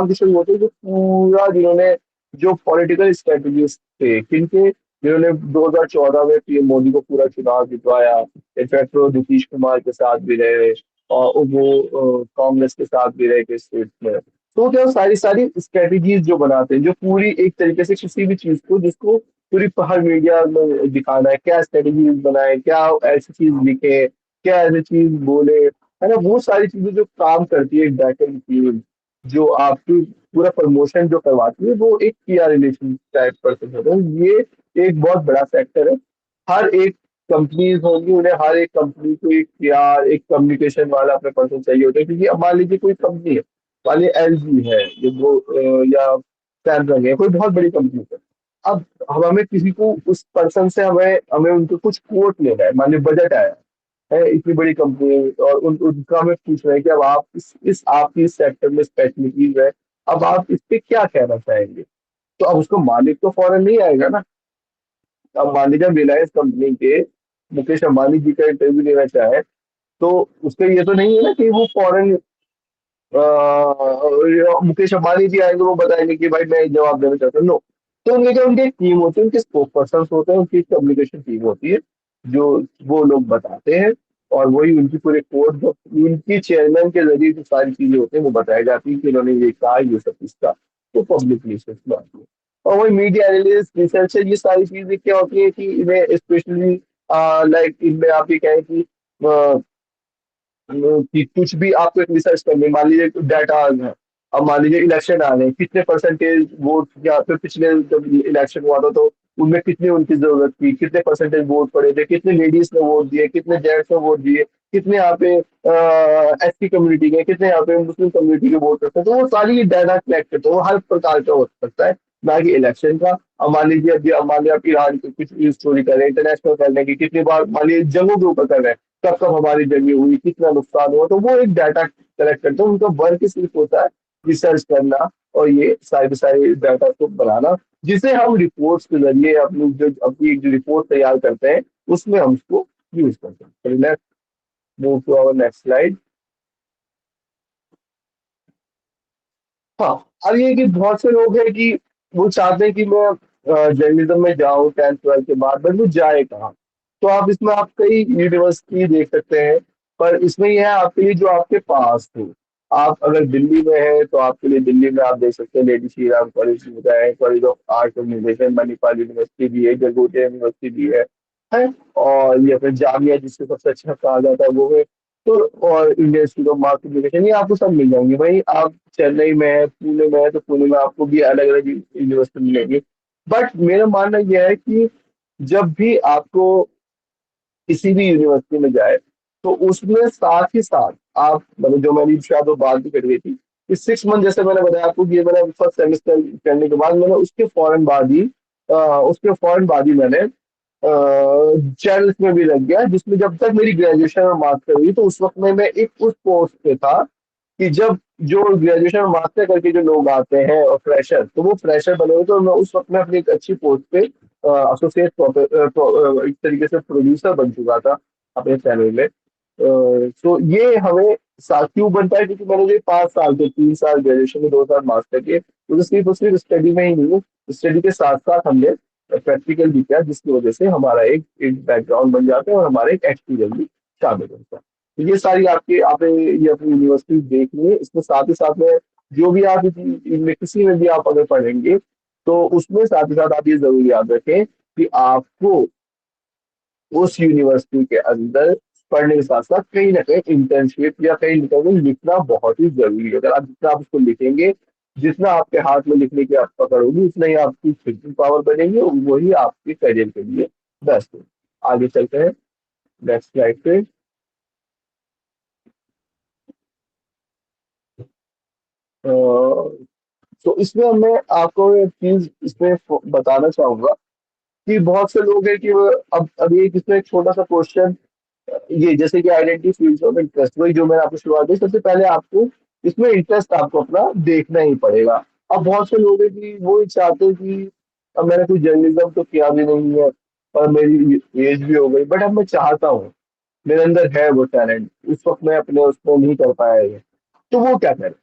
[SPEAKER 4] किशोर होते हैं जो पूरा जिन्होंने जो पॉलिटिकल स्ट्रेटजीज थे किनके, जिन्होंने 2014 में पीएम मोदी को पूरा चुनाव जितवाया। इनफैक्ट वो नीतीश कुमार के साथ भी रहे, और वो कांग्रेस के साथ भी रहे के स्टेट में। तो क्या सारी सारी स्ट्रेटजीज जो बनाते हैं, जो पूरी एक तरीके से किसी भी चीज को जिसको पूरी हर मीडिया में दिखाना है, क्या स्ट्रेटजीज बनाए, क्या ऐसी चीज लिखे, क्या ऐसी चीज बोले, है ना। वो सारी चीजें जो काम करती है एक बैकएंड टीम, जो आपकी पूरा प्रमोशन जो करवाती है, वो एक पीआर रिलेशन टाइप पर्सन होता है। ये एक बहुत बड़ा फैक्टर है। हर एक कंपनीज होंगी, उन्हें हर एक कंपनी को एक पीआर एक कम्युनिकेशन वाला अपने पर्सन चाहिए होता है। क्योंकि अब मान लीजिए कोई कंपनी है, मान लीजिए एलजी है, या सैमसंग है, कोई बहुत बड़ी कंपनी है। अब हमें किसी को उस पर्सन से हमें हमें उनको कुछ कोट लेना है, मान ली बजट आया है इतनी बड़ी कंपनी, और उनका हमें पूछ रहे हैं कि अब आप इस आपकी इस सेक्टर में स्पेशलिटीज है, अब आप इस पे क्या कहना चाहेंगे। तो अब उसको मालिक तो फौरन नहीं आएगा ना। अब मान लीजिए रिलायंस कंपनी के मुकेश अंबानी जी का इंटरव्यू लेना चाहे, तो उसका ये तो नहीं है ना कि वो फौरन मुकेश अंबानी जी आएंगे, वो बताएंगे कि भाई मैं जवाब देना चाहता हूँ, नो। तो उनके क्या उनकी एक टीम होती है, उनके स्पोक पर्सन होते हैं, उनकी कम्युनिकेशन टीम होती है, जो वो लोग बताते हैं, और वही उनकी पूरे कोड जो उनकी चेयरमैन के जरिए जो सारी चीजें होती हैं वो बताई जाती है कि उन्होंने ये कहा, ये सब इसका तो पब्लिक रिसर्च में आती है। और वही मीडिया एनालिस्ट रिसर्च है, ये सारी चीजें क्या होती है कि इन्हें स्पेशली लाइक इनमें आप ये कहें कि कुछ भी आपको एक रिसर्च करनी है, मान लीजिए डाटा आ गया, अब मान लीजिए इलेक्शन आ रहे हैं, कितने परसेंटेज वोट, या फिर पिछले जब इलेक्शन हुआ था तो उनमें कितनी उनकी जरूरत थी, कितने परसेंटेज वोट पड़े थे, कितने लेडीज ने वोट दिए, कितने जेंट्स ने वोट दिए, कितने यहाँ पे एससी कम्युनिटी के, कितने यहाँ पे मुस्लिम कम्युनिटी के वोट करते हैं, तो वो सारी डाटा कलेक्ट करते हैं, वो हर प्रकार का हो सकता है, ना कि इलेक्शन का। अब मान लीजिए अब मान लीजिए आप ईरान की कुछ स्टोरी कर रहे हैं, इंटरनेशनल करने की, कितनी बार मान लीजिए जंगों के ऊपर कर रहे हैं, कब कब हमारी जंगी हुई, कितना नुकसान हुआ, तो वो एक डाटा कलेक्ट करते हैं, उनका वर्क सिर्फ होता है रिसर्च करना, और ये सारे सारे डाटा को बनाना, जिसे हम रिपोर्ट्स के जरिए अपनी एक जो रिपोर्ट तैयार करते हैं उसमें हम उसको यूज करते हैं। Let's move to our next slide. हाँ, अब ये कि बहुत से लोग हैं कि वो चाहते हैं कि मैं जर्नलिज्म में जाऊं 10th 12th के बाद, बट वो जाए कहाँ। तो आप इसमें आप कई यूनिवर्सिटी देख सकते हैं, पर इसमें यह है आपके लिए जो आपके पास हो। आप अगर दिल्ली में है तो आपके लिए दिल्ली में आप देख सकते हैं लेडी श्री राम कॉलेज है, college of art and music, Manipal university भी है, जगोटिया यूनिवर्सिटी भी है, और ये अपने जामिया जिसको सबसे अच्छा कहा जाता है वो है। तो और Indian institute of mass communication, ये आपको सब मिल जाएंगे। भाई आप चेन्नई में है, पुणे में है, तो पुणे में आपको भी अलग अलग यूनिवर्सिटी मिलेंगी। बट मेरा मानना यह है कि जब भी आपको किसी भी यूनिवर्सिटी में जाए, तो उसमें साथ ही साथ आप मतलब जो मैंने शायद वो बात भी कर गई थी कि 6 मंथ, जैसे मैंने बताया आपको कि ये मैंने फर्स्ट सेमेस्टर करने के बाद मैंने उसके फौरन बाद ही मैंने चैनल्स में भी लग गया, जिसमें जब तक मेरी ग्रेजुएशन और मास्टर हुई तो उस वक्त में मैं एक उस पोस्ट पे था कि जब जो ग्रेजुएशन और मास्टर करके जो लोग आते हैं और फ्रेशर, तो वो फ्रेशर बने हुए, तो मैं उस वक्त में अपनी एक अच्छी पोस्ट पे एसोसिएट एक तरीके से प्रोड्यूसर बन चुका था अपने चैनल में। तो ये हमें साथ क्यों बनता है, क्योंकि मैंने जो 5 साल के 3 साल ग्रेजुएशन में 2 साल मास्टर के, तो सिर्फ और सिर्फ स्टडी में ही नहीं, स्टडी के साथ साथ हमने प्रैक्टिकल भी किया, जिसकी वजह से हमारा एक बैकग्राउंड बन जाता है और हमारा एक एक्सपीरियंस भी शामिल होता है। तो ये सारी आपने ये अपनी यूनिवर्सिटी देखनी है। इसमें साथ ही साथ में जो भी आप इनमें किसी में भी आप अगर पढ़ेंगे, तो उसमें साथ ही साथ आप ये जरूर याद रखें कि आपको उस यूनिवर्सिटी के अंदर पढ़ने के साथ साथ कहीं ना कहीं इंटर्नशिप या कहीं ना कहीं लिखना बहुत ही जरूरी है। अगर आप जितना आप उसको लिखेंगे, जितना आपके हाथ में लिखने की आप पकड़ होगी, उतना ही आपकी थिंकिंग पावर बनेगी, और वही आपके करियर के लिए बेस्ट है। आगे चलते हैं नेक्स्ट स्लाइड पे। तो इसमें मैं आपको एक चीज इसमें बताना चाहूंगा कि बहुत से लोग हैं कि अब एक इसमें एक छोटा सा क्वेश्चन, ये जैसे कि आइडेंटिटी फील्ड्स ऑफ इंटरेस्ट, वही जो मैंने आपको शुरुआत की, सबसे पहले आपको इसमें इंटरेस्ट आपको अपना देखना ही पड़ेगा। अब बहुत से लोग हैं कि वो ये चाहते हैं कि अब मैंने कोई जर्नलिज्म तो किया भी नहीं है और मेरी एज भी हो गई, बट अब मैं चाहता हूँ, मेरे अंदर है वो टैलेंट, उस वक्त मैं अपने उसमें नहीं कर पाया है, तो वो क्या करें।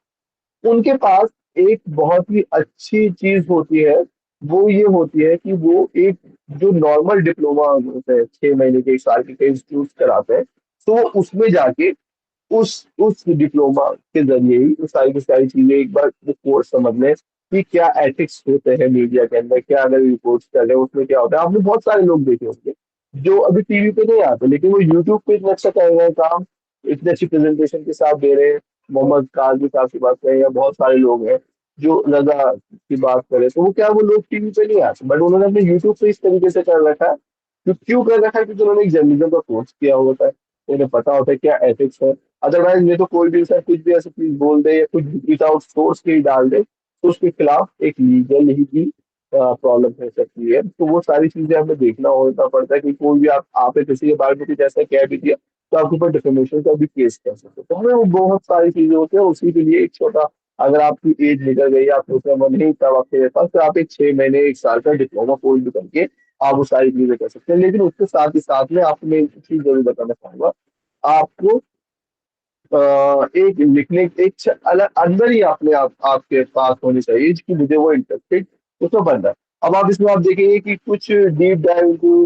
[SPEAKER 4] उनके पास एक बहुत ही अच्छी चीज होती है, वो ये होती है कि वो एक जो नॉर्मल डिप्लोमा होते हैं 6 महीने के 1 साल के कई इंस्टीट्यूट कराते हैं, तो वो उसमें जाके उस डिप्लोमा के जरिए ही वो सारी की सारी चीजें एक बार वो कोर्स समझ लें कि क्या एथिक्स होते हैं मीडिया के अंदर, क्या अगर रिपोर्ट्स कर रहे हैं उसमें क्या होता है। आपने बहुत सारे लोग देखे होंगे जो अभी टीवी पे नहीं आते, लेकिन वो यूट्यूब पे इतना अच्छा कर रहे हैं काम, इतनी अच्छी प्रेजेंटेशन के साथ दे रहे हैं। मोहम्मद काजी साहब की बात करें या बहुत सारे लोग हैं, जो रजा की बात करें, तो वो क्या वो लोग टीवी पे नहीं आते, बट उन्होंने अपने यूट्यूब पे इस तरीके से कर रखा है। क्यों कर रखा है, क्योंकि उन्होंने एक जर्नलिज्म का कोर्स किया होता है, उन्हें पता होता है क्या एथिक्स है। अदरवाइज ये तो कोई भी इंसान कुछ भी ऐसी चीज बोल दे या कुछ विदाउट सोर्स के ही डाल दे, तो उसके खिलाफ एक लीगल ही की प्रॉब्लम हो सकती है। तो वो सारी चीजें हमें देखना होना पड़ता है कि कोई भी आपने किसी के बारे में कुछ ऐसा कह भी दिया तो आपके ऊपर डिफेमेशन का भी केस कर सकते हो। तो हमें वो बहुत सारी चीजें होती है, उसी के लिए एक छोटा, अगर आपकी एज निकल गई, आप सोचना मन नहीं तब आपके पास, तो आप एक 6 महीने 1 साल का डिप्लोमा कोर्स भी करके आप वो सारी चीजें कर सकते हैं। लेकिन उसके साथ ही साथ में आपको मैं एक चीज जरूर बताना चाहूंगा, आपको एक लिखने एक अलग अंदर ही अपने आपके पास होनी चाहिए कि मुझे वो इंटरेस्टेड उसमें बनना है। अब आप इसमें आप देखेंगे कि कुछ deep dive into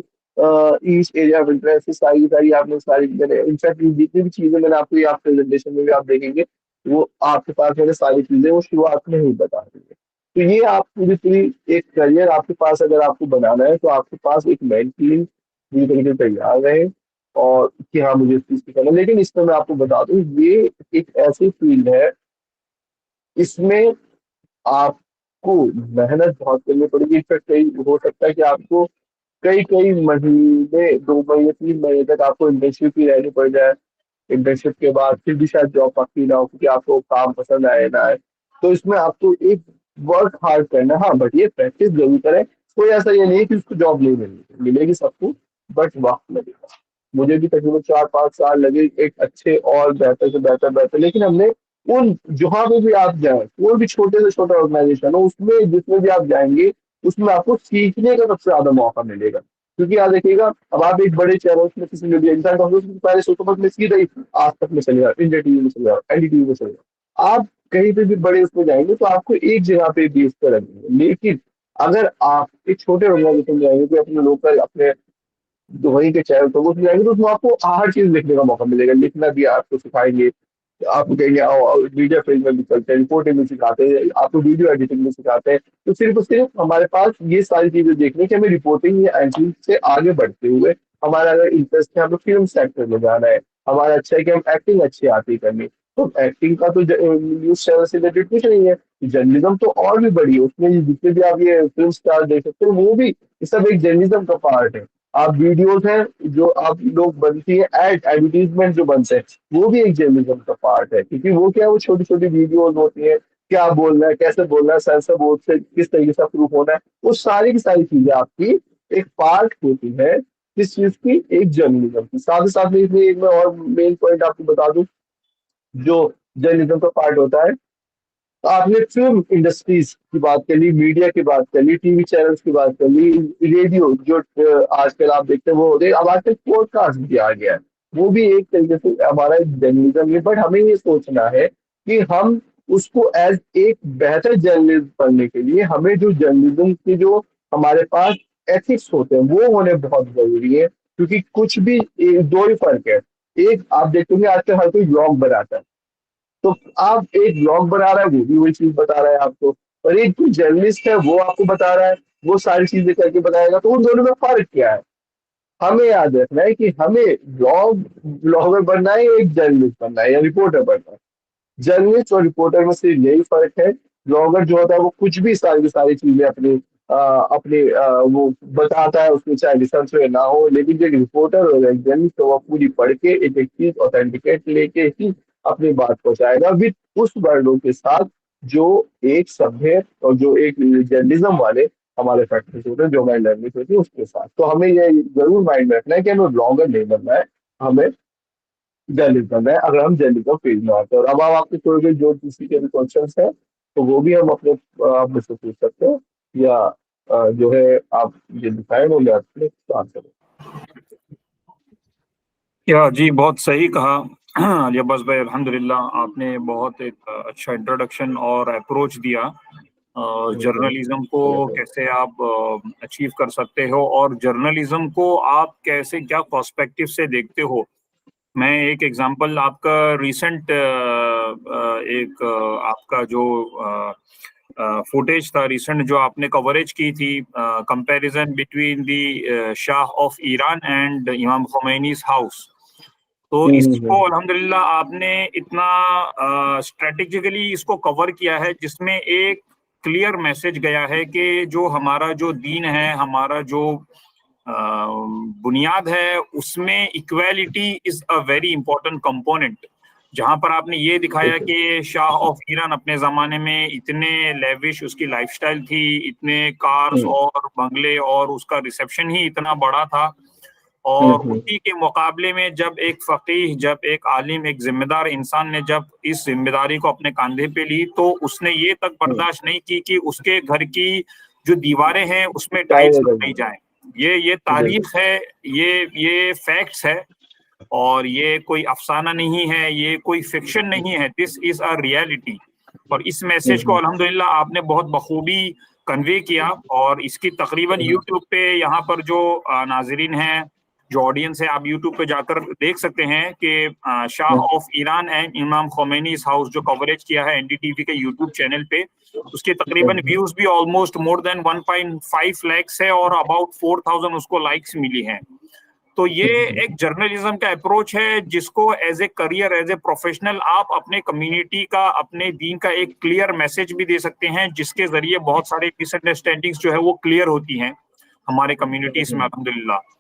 [SPEAKER 4] each area of interest, सारी सारी आपने सारी मैंने इनफैक्ट जितनी भी चीजें मैंने आपको आप प्रेजेंटेशन में भी आप देखेंगे, वो आपके पास मैंने सारी चीजें वो शुरुआत में ही बता दी है। तो ये आप पूरी पूरी एक करियर आपके पास अगर आपको बनाना है तो आपके पास एक मेन टीम पूरी तरीके से तैयार रहे, और कि हाँ मुझे इस चीज की करना है। लेकिन इसमें मैं आपको बता दूं, ये एक ऐसी फील्ड है, इसमें आपको मेहनत बहुत करनी पड़ेगी। इनफैक्ट कई हो सकता है कि आपको कई कई महीने, 2 महीने 3 महीने तक आपको इंटर्नशिप ही रहनी पड़ जाए। इंटर्नशिप के बाद फिर भी शायद जॉब पक्की ना हो क्योंकि आपको काम पसंद आए ना आए। तो इसमें आपको एक वर्क हार्ड करना है। हाँ, बट ये प्रैक्टिस जरूर करें। कोई ऐसा ये नहीं है कि उसको जॉब नहीं मिलेगी, मिलेगी सबको, बट वक्त लगेगा। मुझे भी तकरीबन 4-5 साल लगे एक अच्छे और बेहतर से बेहतर बेहतर, लेकिन हमने उन जहाँ पे भी आप जाए, कोई भी छोटे से छोटा ऑर्गेनाइजेशन हो, उसमें जिसमें भी आप जाएंगे उसमें आपको सीखने का सबसे ज्यादा मौका मिलेगा। क्योंकि याद रखिएगा, अब आप एक बड़े चैनल में किसी में भी इंसान पहले सोचो बस मैं सीधा ही आज तक में चले जाओ, इंडिया टीवी में चले जाओ, एनडीटीवी में चले जाओ, आप कहीं पे भी बड़े उसमें जाएंगे तो आपको एक जगह पे बेस कर रखेंगे। लेकिन अगर आप एक छोटे ऑर्गेनाइजेशन में जाएंगे तो अपने लोकल अपने तो वहीं के चैनल तो उसमें जाएंगे तो उसमें आपको हर चीज लिखने का मौका मिलेगा। लिखना भी आपको सिखाएंगे, आपको कहेंगे आओ मीडिया फील्ड में भी चलते हैं, रिपोर्टिंग भी सिखाते हैं, आपको वीडियो एडिटिंग भी सिखाते हैं। तो सिर्फ और सिर्फ हमारे पास ये सारी चीजें देखने की हमें रिपोर्टिंग या एंकरिंग से आगे बढ़ते हुए हमारा अगर इंटरेस्ट है हमें फिल्म सेक्टर में जाना है, हमारा अच्छा है कि हम एक्टिंग अच्छी आती है करनी, तो एक्टिंग का तो न्यूज चैनल से रिलेटेड कुछ नहीं है। जर्नलिज्म तो और भी बड़ी है, उसमें जितने भी आप ये फिल्म स्टार देख सकते हैं वो भी ये सब एक जर्नलिज्म का पार्ट है। आप वीडियोस हैं जो आप लोग बनती है, एडवर्टीजमेंट जो बनते हैं वो भी एक जर्नलिज्म का पार्ट है। क्योंकि वो क्या है, वो छोटी छोटी वीडियोस होती है, क्या बोलना है, कैसे बोलना है, सेंसर बोर्ड से किस तरीके से प्रूफ होना है, वो सारी की सारी चीजें आपकी एक पार्ट होती है किस चीज की, एक जर्नलिज्म की। साथ ही साथ में इसमें एक मैं और मेन पॉइंट आपको बता दूं जो जर्नलिज्म का पार्ट होता है। आपने फिल्म इंडस्ट्रीज की बात कर ली, मीडिया की बात कर ली, टीवी चैनल्स की बात कर ली, रेडियो जो आजकल आप देखते हैं वो हो रहे, अब आजकल पॉडकास्ट भी आ गया है, वो भी एक तरीके से हमारा एक जर्नलिज्म है। बट हमें ये सोचना है कि हम उसको एज एक बेहतर जर्नलिज्म पढ़ने के लिए हमें जो जर्नलिज्म की जो हमारे पास एथिक्स होते हैं वो होने बहुत जरूरी है। क्योंकि कुछ भी दो ही फर्क है, एक आप देखेंगे आजकल हर कोई ब्लॉग बनाता है, तो आप एक ब्लॉग बना रहा है वो भी वही चीज बता रहा है आपको, और एक जो जर्नलिस्ट है वो आपको बता रहा है, वो सारी चीजें करके बताएगा। तो उन दोनों में फर्क क्या है, हमें याद रखना है कि हमें ब्लॉगर बनना है या एक जर्नलिस्ट बनना है या रिपोर्टर बनना है। जर्नलिस्ट और रिपोर्टर में सिर्फ यही फर्क है। ब्लॉगर जो होता है वो कुछ भी सारी की सारी चीजें वो बताता है, उसमें चाहे रिसर्च हो या ना हो। लेकिन जो एक रिपोर्टर होगा, एक जर्नलिस्ट होगा, पूरी पढ़ के एक एक चीज ऑथेंटिकेट लेके ही अपनी बात पहुंचाएगा विद उस वर्डों के साथ जो एक सभ्य और जो एक जर्नलिज्म वाले हमारे फैक्टर्स होते हैं, जो हमारी लैंग्वेज होती है उसके साथ। तो हमें ये जरूर माइंड में रखना है कि हमें ब्लॉगर नहीं बनना है, हमें जर्नलिज्म है, अगर हम जर्नलिज्म फील्ड में आते हैं। और अब आपके कोई भी जो किसी के भी क्वेश्चन है तो वो भी हम अपने आप मुझसे पूछ सकते हैं, या जो है आप ये डिसाइड हो गया अपने आंसर।
[SPEAKER 1] या जी, बहुत सही कहा अलियाबाज भाई, अल्हम्दुलिल्लाह आपने बहुत एक अच्छा इंट्रोडक्शन और अप्रोच दिया जर्नलिज्म को कैसे आप अचीव कर सकते हो और जर्नलिज्म को आप कैसे क्या पर्सपेक्टिव से देखते हो। मैं एक एग्जांपल आपका रिसेंट एक आपका जो फुटेज था रिसेंट जो आपने कवरेज की थी, comparison between the Shah of Iran and इमाम खुमैनी's हाउस। तो इसको अल्हम्दुलिल्लाह आपने इतना स्ट्रेटेजिकली इसको कवर किया है जिसमें एक क्लियर मैसेज गया है कि जो हमारा जो दीन है, हमारा जो बुनियाद है, उसमें equality is a very important component, जहां पर आपने ये दिखाया कि शाह ऑफ ईरान अपने जमाने में इतने लेविश उसकी लाइफस्टाइल थी, इतने कार्स और बंगले और उसका रिसेप्शन ही इतना बड़ा था, और उसी के मुकाबले में जब एक फकीह, जब एक आलिम, एक जिम्मेदार इंसान ने जब इस जिम्मेदारी को अपने कंधे पे ली, तो उसने ये तक बर्दाश्त नहीं की कि उसके घर की जो दीवारें हैं उसमें टाइल्स लगाई जाए। ये तारीख है, ये फैक्ट्स है, और ये कोई अफसाना नहीं है, ये कोई फिक्शन नहीं है, दिस इज अ रियलिटी। और इस मैसेज को अल्हम्दुलिल्लाह आपने बहुत बखूबी कन्वे किया, और इसकी तकरीबन यूट्यूब पे यहाँ पर जो नाजरीन हैं, जो ऑडियंस है, आप यूट्यूब पे जाकर देख सकते हैं कि शाह ऑफ ईरान एंड इमाम खोमेनीज हाउस जो कवरेज किया है एनडीटीवी के यूट्यूब चैनल पे, उसके तकरीबन व्यूज भी ऑलमोस्ट मोर देन 1.5 लाख है, और अबाउट 4000 उसको लाइक्स मिली हैं। तो ये एक जर्नलिज्म का अप्रोच है जिसको as a career, as a professional आप अपने कम्युनिटी का, अपने दीन का एक क्लियर मैसेज भी दे सकते हैं, जिसके जरिए बहुत सारे मिसअंडरस्टैंडिंग्स जो है वो क्लियर होती हैं हमारे कम्युनिटीज में अल्हम्दुलिल्लाह।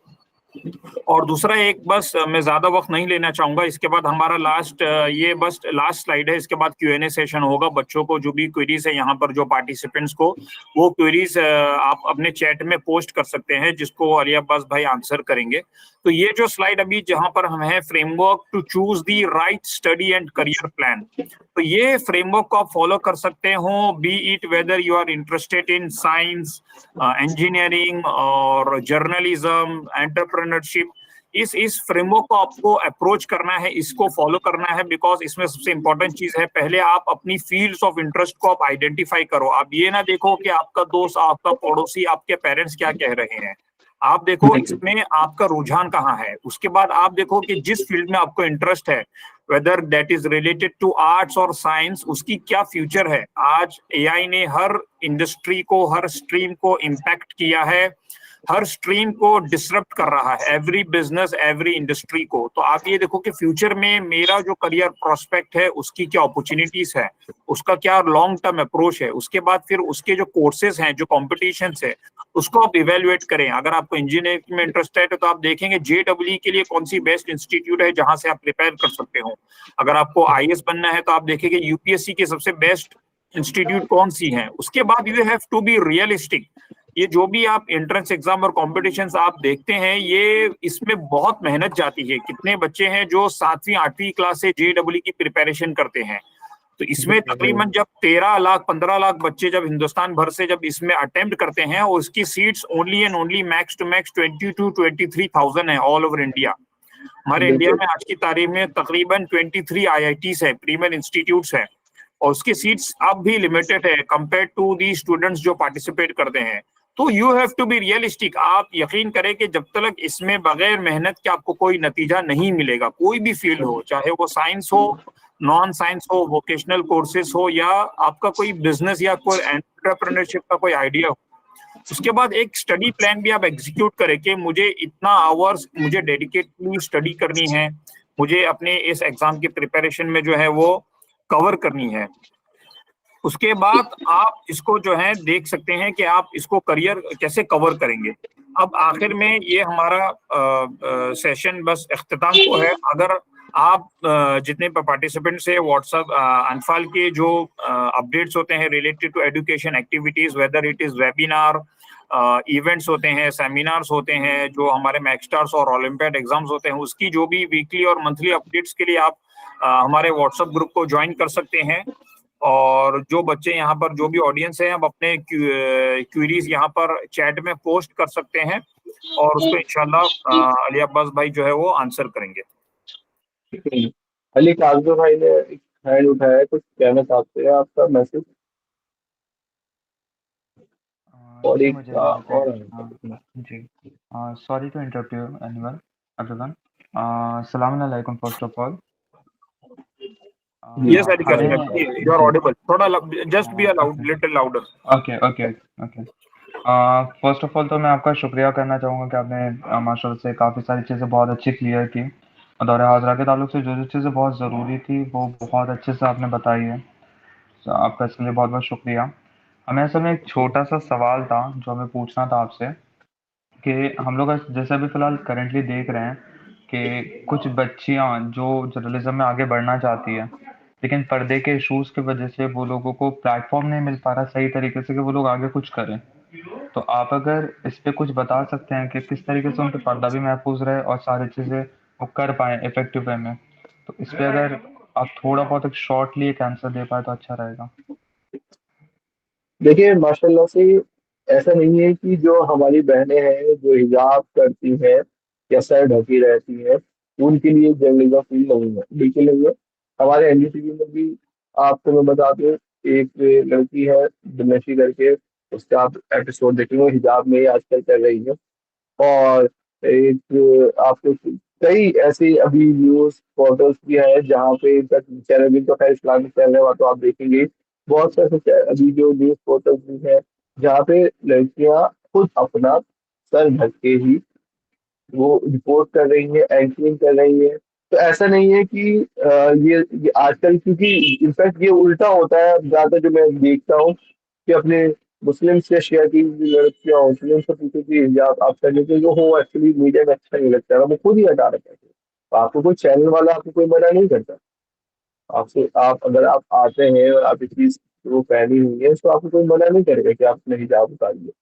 [SPEAKER 1] और दूसरा एक, बस मैं ज्यादा वक्त नहीं लेना चाहूंगा, इसके बाद हमारा ये बस लास्ट स्लाइड है, इसके बाद Q&A सेशन होगा। बच्चों को जो भी क्वेरीज है यहाँ पर, जो पार्टिसिपेंट्स को, वो क्वेरीज आप अपने चैट में पोस्ट कर सकते हैं, जिसको अली अब्बास भाई आंसर करेंगे। तो ये जो स्लाइड अभी जहाँ पर हम हैं, framework to choose the right study and career plan, तो ये फ्रेमवर्क को आप फॉलो कर सकते हो, be it whether you are interested in science, engineering और जर्नलिज्म, एंटरप्रेन्योरशिप। इस फ्रेमवर्क को आपको अप्रोच करना है, इसको फॉलो करना है, बिकॉज इसमें सबसे इंपॉर्टेंट चीज है, पहले आप अपनी फील्ड्स ऑफ इंटरेस्ट को आप आइडेंटिफाई करो। आप ये ना देखो कि आपका दोस्त, आपका पड़ोसी, आपके पेरेंट्स क्या कह रहे हैं, आप देखो इसमें आपका रुझान कहाँ है। उसके बाद आप देखो कि जिस फील्ड में आपको इंटरेस्ट है, whether that is related to arts और साइंस, उसकी क्या फ्यूचर है। आज एआई ने हर इंडस्ट्री को, हर स्ट्रीम को इम्पैक्ट किया है, हर स्ट्रीम को डिसरप्ट कर रहा है, एवरी बिजनेस, एवरी इंडस्ट्री को। तो आप ये देखो कि फ्यूचर में मेरा जो करियर प्रोस्पेक्ट है, उसकी क्या अपॉर्चुनिटीज है, उसका क्या लॉन्ग टर्म अप्रोच है। उसके बाद फिर उसके जो कोर्सेज हैं, जो कॉम्पिटिशन है, उसको आप इवेल्युएट करें। अगर आपको इंजीनियरिंग में इंटरेस्ट है तो आप देखेंगे JEE के लिए कौन सी बेस्ट इंस्टीट्यूट है जहां से आप प्रिपेयर कर सकते हो। अगर आपको IAS बनना है तो आप देखेंगे UPSC की सबसे बेस्ट इंस्टीट्यूट कौन सी है। उसके बाद you have to be realistic. ये जो भी आप एंट्रेंस एग्जाम और कॉम्पिटिशन्स आप देखते हैं, ये इसमें बहुत मेहनत जाती है। कितने बच्चे हैं जो 7वीं 8वीं क्लास से JEE की प्रिपरेशन करते हैं। तो इसमें तकरीबन जब 13 लाख 15 लाख बच्चे जब हिंदुस्तान भर से जब इसमें अटेम्प्ट करते हैं, और उसकी seats only and only max to max 20 to 23,000 है ऑल ओवर इंडिया। हमारे इंडिया में आज की तारीख में तकरीबन 23 IITs है, प्रीमियर इंस्टीट्यूट्स है, और उसकी सीट्स अब भी लिमिटेड है कंपेयर टू दी स्टूडेंट्स जो पार्टिसिपेट करते हैं। तो you have to be realistic. आप यकीन करें कि जब तक इसमें बगैर मेहनत के आपको कोई नतीजा नहीं मिलेगा, कोई भी फील्ड हो, चाहे वो साइंस हो, नॉन साइंस हो, वोकेशनल कोर्सेज हो, या आपका कोई बिजनेस या कोई एंटरप्रेन्योरशिप का कोई आइडिया हो। उसके बाद एक स्टडी प्लान भी आप एग्जीक्यूट करें कि मुझे इतना आवर्स मुझे डेडिकेटली स्टडी करनी है, मुझे अपने इस एग्जाम की प्रिपरेशन में जो है वो कवर करनी है। उसके बाद आप इसको जो है देख सकते हैं कि आप इसको करियर कैसे कवर करेंगे। अब आखिर में ये हमारा सेशन बस इख्तिताम को है। अगर आप जितने पार्टिसिपेंट्स है, व्हाट्सएप अनफाल के जो अपडेट्स होते हैं related to education activities, whether it is webinar, events होते हैं, सेमिनार्स होते हैं, जो हमारे मैक्सटार्स और ओलंपियाड एग्जाम्स होते हैं, उसकी जो भी वीकली और मंथली अपडेट्स के लिए आप हमारे व्हाट्सएप ग्रुप को ज्वाइन कर सकते हैं। और जो बच्चे यहाँ पर, जो भी ऑडियंस है, हम अपने क्वेरीज यहाँ पर चैट में पोस्ट कर सकते हैं, और उसको इंशाल्लाह अली अब्बास भाई जो है वो आंसर करेंगे।
[SPEAKER 4] अली काजू भाई ने एक हैंड उठाया है, कुछ कहना चाहते हैं, आपका मैसेज? और
[SPEAKER 2] जी,
[SPEAKER 4] एक
[SPEAKER 2] मुझे
[SPEAKER 4] और
[SPEAKER 2] जी, sorry to interrupt you everyone. अस्सलाम वालेकुम first of all.
[SPEAKER 1] Yes, Ali Kaju bhai, you are audible. थोड़ा just be little louder.
[SPEAKER 2] Okay okay okay. First of all तो मैं आपका शुक्रिया करना चाहूँगा कि आपने माशाल्लाह से काफ़ी सारी चीज़ें बहुत अच्छी क्लियर की, और दौरे हाज़रा के ताल्लुक से जो चीज़ें बहुत ज़रूरी थी वो बहुत अच्छे से आपने बताई है। तो आपका इसके लिए बहुत बहुत शुक्रिया। हमें असल में एक छोटा सा सवाल था जो हमें पूछना था आपसे, कि हम लोग जैसे अभी फ़िलहाल करेंटली देख रहे हैं कि कुछ बच्चियां जो जर्नलिज्म में आगे बढ़ना चाहती है, लेकिन पर्दे के इश्यूज की वजह से वो लोगों को प्लेटफॉर्म नहीं मिल पा रहा सही तरीके से कि वो लोग आगे कुछ करें। तो आप अगर इस पे कुछ बता सकते हैं कि किस तरीके से उनके पर्दा भी महफूज रहे और सारी चीज़ें वो कर पाए इफेक्टिव वे में, तो इस पे अगर आप थोड़ा बहुत एक शॉर्टली एक आंसर दे पाए तो अच्छा रहेगा।
[SPEAKER 4] देखिए माशाल्लाह से ऐसा नहीं है कि जो हमारी बहनें हैं जो हिजाब करती हैं या सर ढकी रहती हैं उनके लिए जर्नलिज्म फील्ड नहीं है, बिल्कुल नहीं है। हमारे एनडीटीवी में भी आपको मैं बता दूं, एक लड़की है दिनशी करके, उसका आप एपिसोड देखेंगे, हिजाब में ही आजकल कर रही है। और एक आपको कई ऐसे अभी न्यूज पोर्टल्स भी है जहाँ पे चैनल भी तो खैर इस्लामिक चैनल है, वहाँ तो आप देखेंगे बहुत से ऐसे अभी जो न्यूज पोर्टल्स भी है जहाँ पे लड़कियां खुद अपना सर ढक के ही वो रिपोर्ट कर रही है, एंकरिंग कर रही है। तो ऐसा नहीं है कि ये आजकल, क्योंकि इनफैक्ट ये उल्टा होता है ज्यादा जो मैं देखता हूँ कि अपने मुस्लिम से शेयर की जो लड़कियां होती हैं उनसे पूछो कि हिजाब आप करने के जो हो एक्चुअली मीडिया में अच्छा नहीं लगता है, वो खुद ही हटा रखा है। तो आपको कोई चैनल वाला आपको कोई मना नहीं करता। आपसे आप अगर आप आते हैं और आप ये चीज वो पहनी हुई है तो आपको कोई मना नहीं करेगा कि आप अपना हिजाब उतारिए।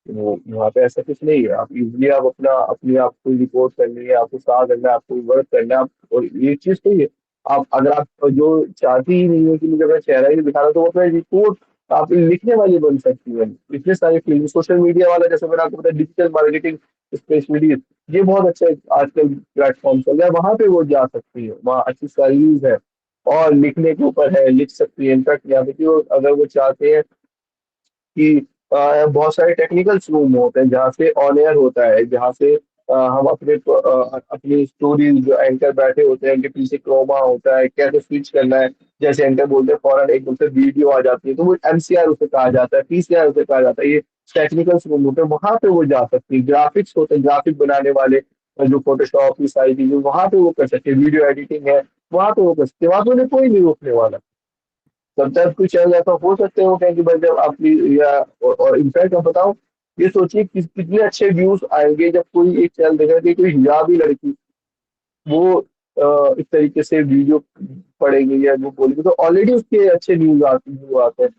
[SPEAKER 4] वो वहाँ पे ऐसा कुछ नहीं है, आप इजीली आप अपना अपने आप को रिपोर्ट करनी है, आपको कहा करना है, आपको वर्क करना है और ये चीज तो ये आप अगर आप जो चाहती ही नहीं है कि मुझे अपना चेहरा ही नहीं दिखाना तो वो अपना रिपोर्ट आप लिखने वाली बन सकती है। इतने सारे फील्ड सोशल मीडिया वाला, जैसे मैंने आपको बताया डिजिटल मार्केटिंग स्पेशलिटी, ये बहुत अच्छा एक आजकल प्लेटफॉर्म चल रहा है, वहां पे वो जा सकती है, वहाँ अच्छी सर्विस है और लिखने के ऊपर है, लिख सकती है। इनफैक्ट यहाँ पे कि अगर वो चाहते हैं कि बहुत सारे टेक्निकल रूम होते हैं जहाँ से ऑन एयर होता है, जहाँ से हम अपनी स्टोरी जो एंकर बैठे होते हैं उनके पीछे क्रोमा होता है, कैसे स्विच करना है, जैसे एंकर बोलते हैं फौरन एकदम से वीडियो आ जाती है तो वो एमसीआर उसे कहा जाता है, पीसीआर उसे कहा जाता है। ये टेक्निकल रूम होते हैं, वहां पे वो जा सकती है। ग्राफिक्स होते हैं, ग्राफिक बनाने वाले जो फोटोशॉप की सारी चीजें वहां पे वो कर सकते हैं, वीडियो एडिटिंग है वहां पे वो कर सकते हैं, वहां पे उन्हें कोई नहीं रोकने वाला। समटाइम्स कुछ चैनल ऐसा हो सकते हो कि भाई जब आप या और इनफैक्ट मैं बताऊं, ये सोचिए कितने अच्छे व्यूज आएंगे जब कोई एक चैनल देखेगा कि कोई हिजाबी लड़की वो इस तरीके से वीडियो पढ़ेंगे या वो बोलेंगे तो ऑलरेडी उसके अच्छे व्यू आते हैं।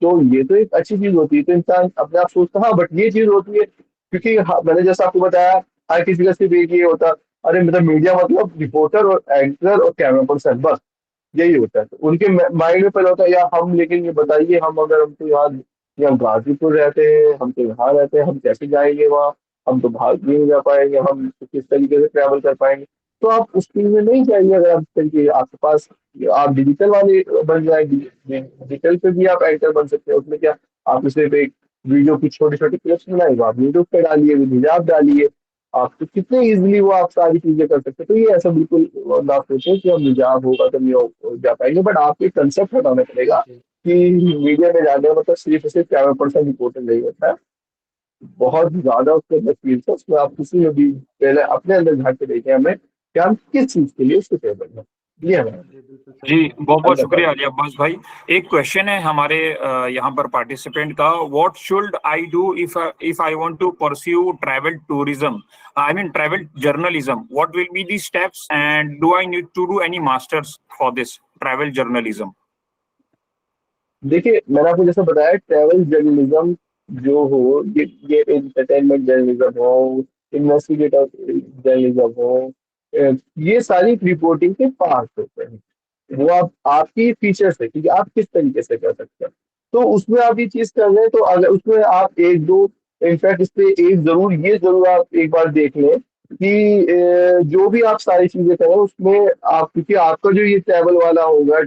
[SPEAKER 4] तो ये तो एक अच्छी चीज होती है, तो इंसान अपने आप सोचता है। हाँ बट ये चीज होती है क्योंकि हाँ, मैंने जैसा आपको बताया हर किसी का सिर्फ एक ये होता, अरे मतलब मीडिया मतलब रिपोर्टर और एंकर और कैमरा पर्सन, बस यही होता है। तो उनके माइंड में पहले होता है यार हम, लेकिन ये बताइए हम अगर हम तो यहाँ गाजीपुर रहते हैं, हम तो यहाँ रहते हैं, हम कैसे जाएंगे वहाँ, हम तो भाग भी नहीं जा पाएंगे, हम तो किस तरीके से ट्रैवल कर पाएंगे। तो आप उस फील्ड में नहीं जाइए। अगर आप इस तरीके आपके पास आप डिजिटल वाले बन जाएंगे, डिजिटल पे भी आप एंकर बन सकते हैं। उसमें क्या, आप सिर्फ एक वीडियो की छोटी छोटी क्लिप्स बनाएंगे, आप यूट्यूब पे डालिए, हिजाब डालिए, आप तो कितने इजीली वो आप सारी चीजें कर सकते हैं। तो ये ऐसा बिल्कुल ना सोचें कि हम हिजाब होगा तो नहीं जा पाएंगे, बट आपको एक कंसेप्ट हटाना पड़ेगा कि मीडिया में जाने का मतलब सिर्फ कैमरा पर्सन रिपोर्टर नहीं होता है। बहुत ज्यादा उसके अंदर फील्ड है, उसमें आप किसी में भी पहले अपने अंदर झांक के देखें हमें कि हम किस चीज के लिए सुटेबल है। ये हमारा
[SPEAKER 2] ये बिल्कुल
[SPEAKER 1] जी
[SPEAKER 2] सही कहा।
[SPEAKER 1] बहुत बहुत
[SPEAKER 4] अल्लाह
[SPEAKER 1] शुक्रिया
[SPEAKER 4] ताला।
[SPEAKER 1] अली अब्बास भाई। एक क्वेश्चन है हमारे यहाँ पर पार्टिसिपेंट का, what should I do if I want to pursue travel tourism, I mean travel journalism, what will be the steps and do I need to do any masters for this travel journalism?
[SPEAKER 4] देखिए मैंने आपको जैसे बताया travel journalism जो हो, ये entertainment journalism हो, investigative journalism हो, ये सारी रिपोर्टिंग के पार्ट होते हैं। वो आप आपकी फीचर्स है क्योंकि आप किस तरीके से कर सकते हैं। तो उसमें आप ये चीज कर रहे हैं तो अगर उसमें आप एक दो, इनफैक्ट इस पे एक जरूर ये जरूर आप एक बार देख लें कि जो भी आप सारी चीजें करें उसमें आप, क्योंकि आपका जो ये ट्रैवल वाला होगा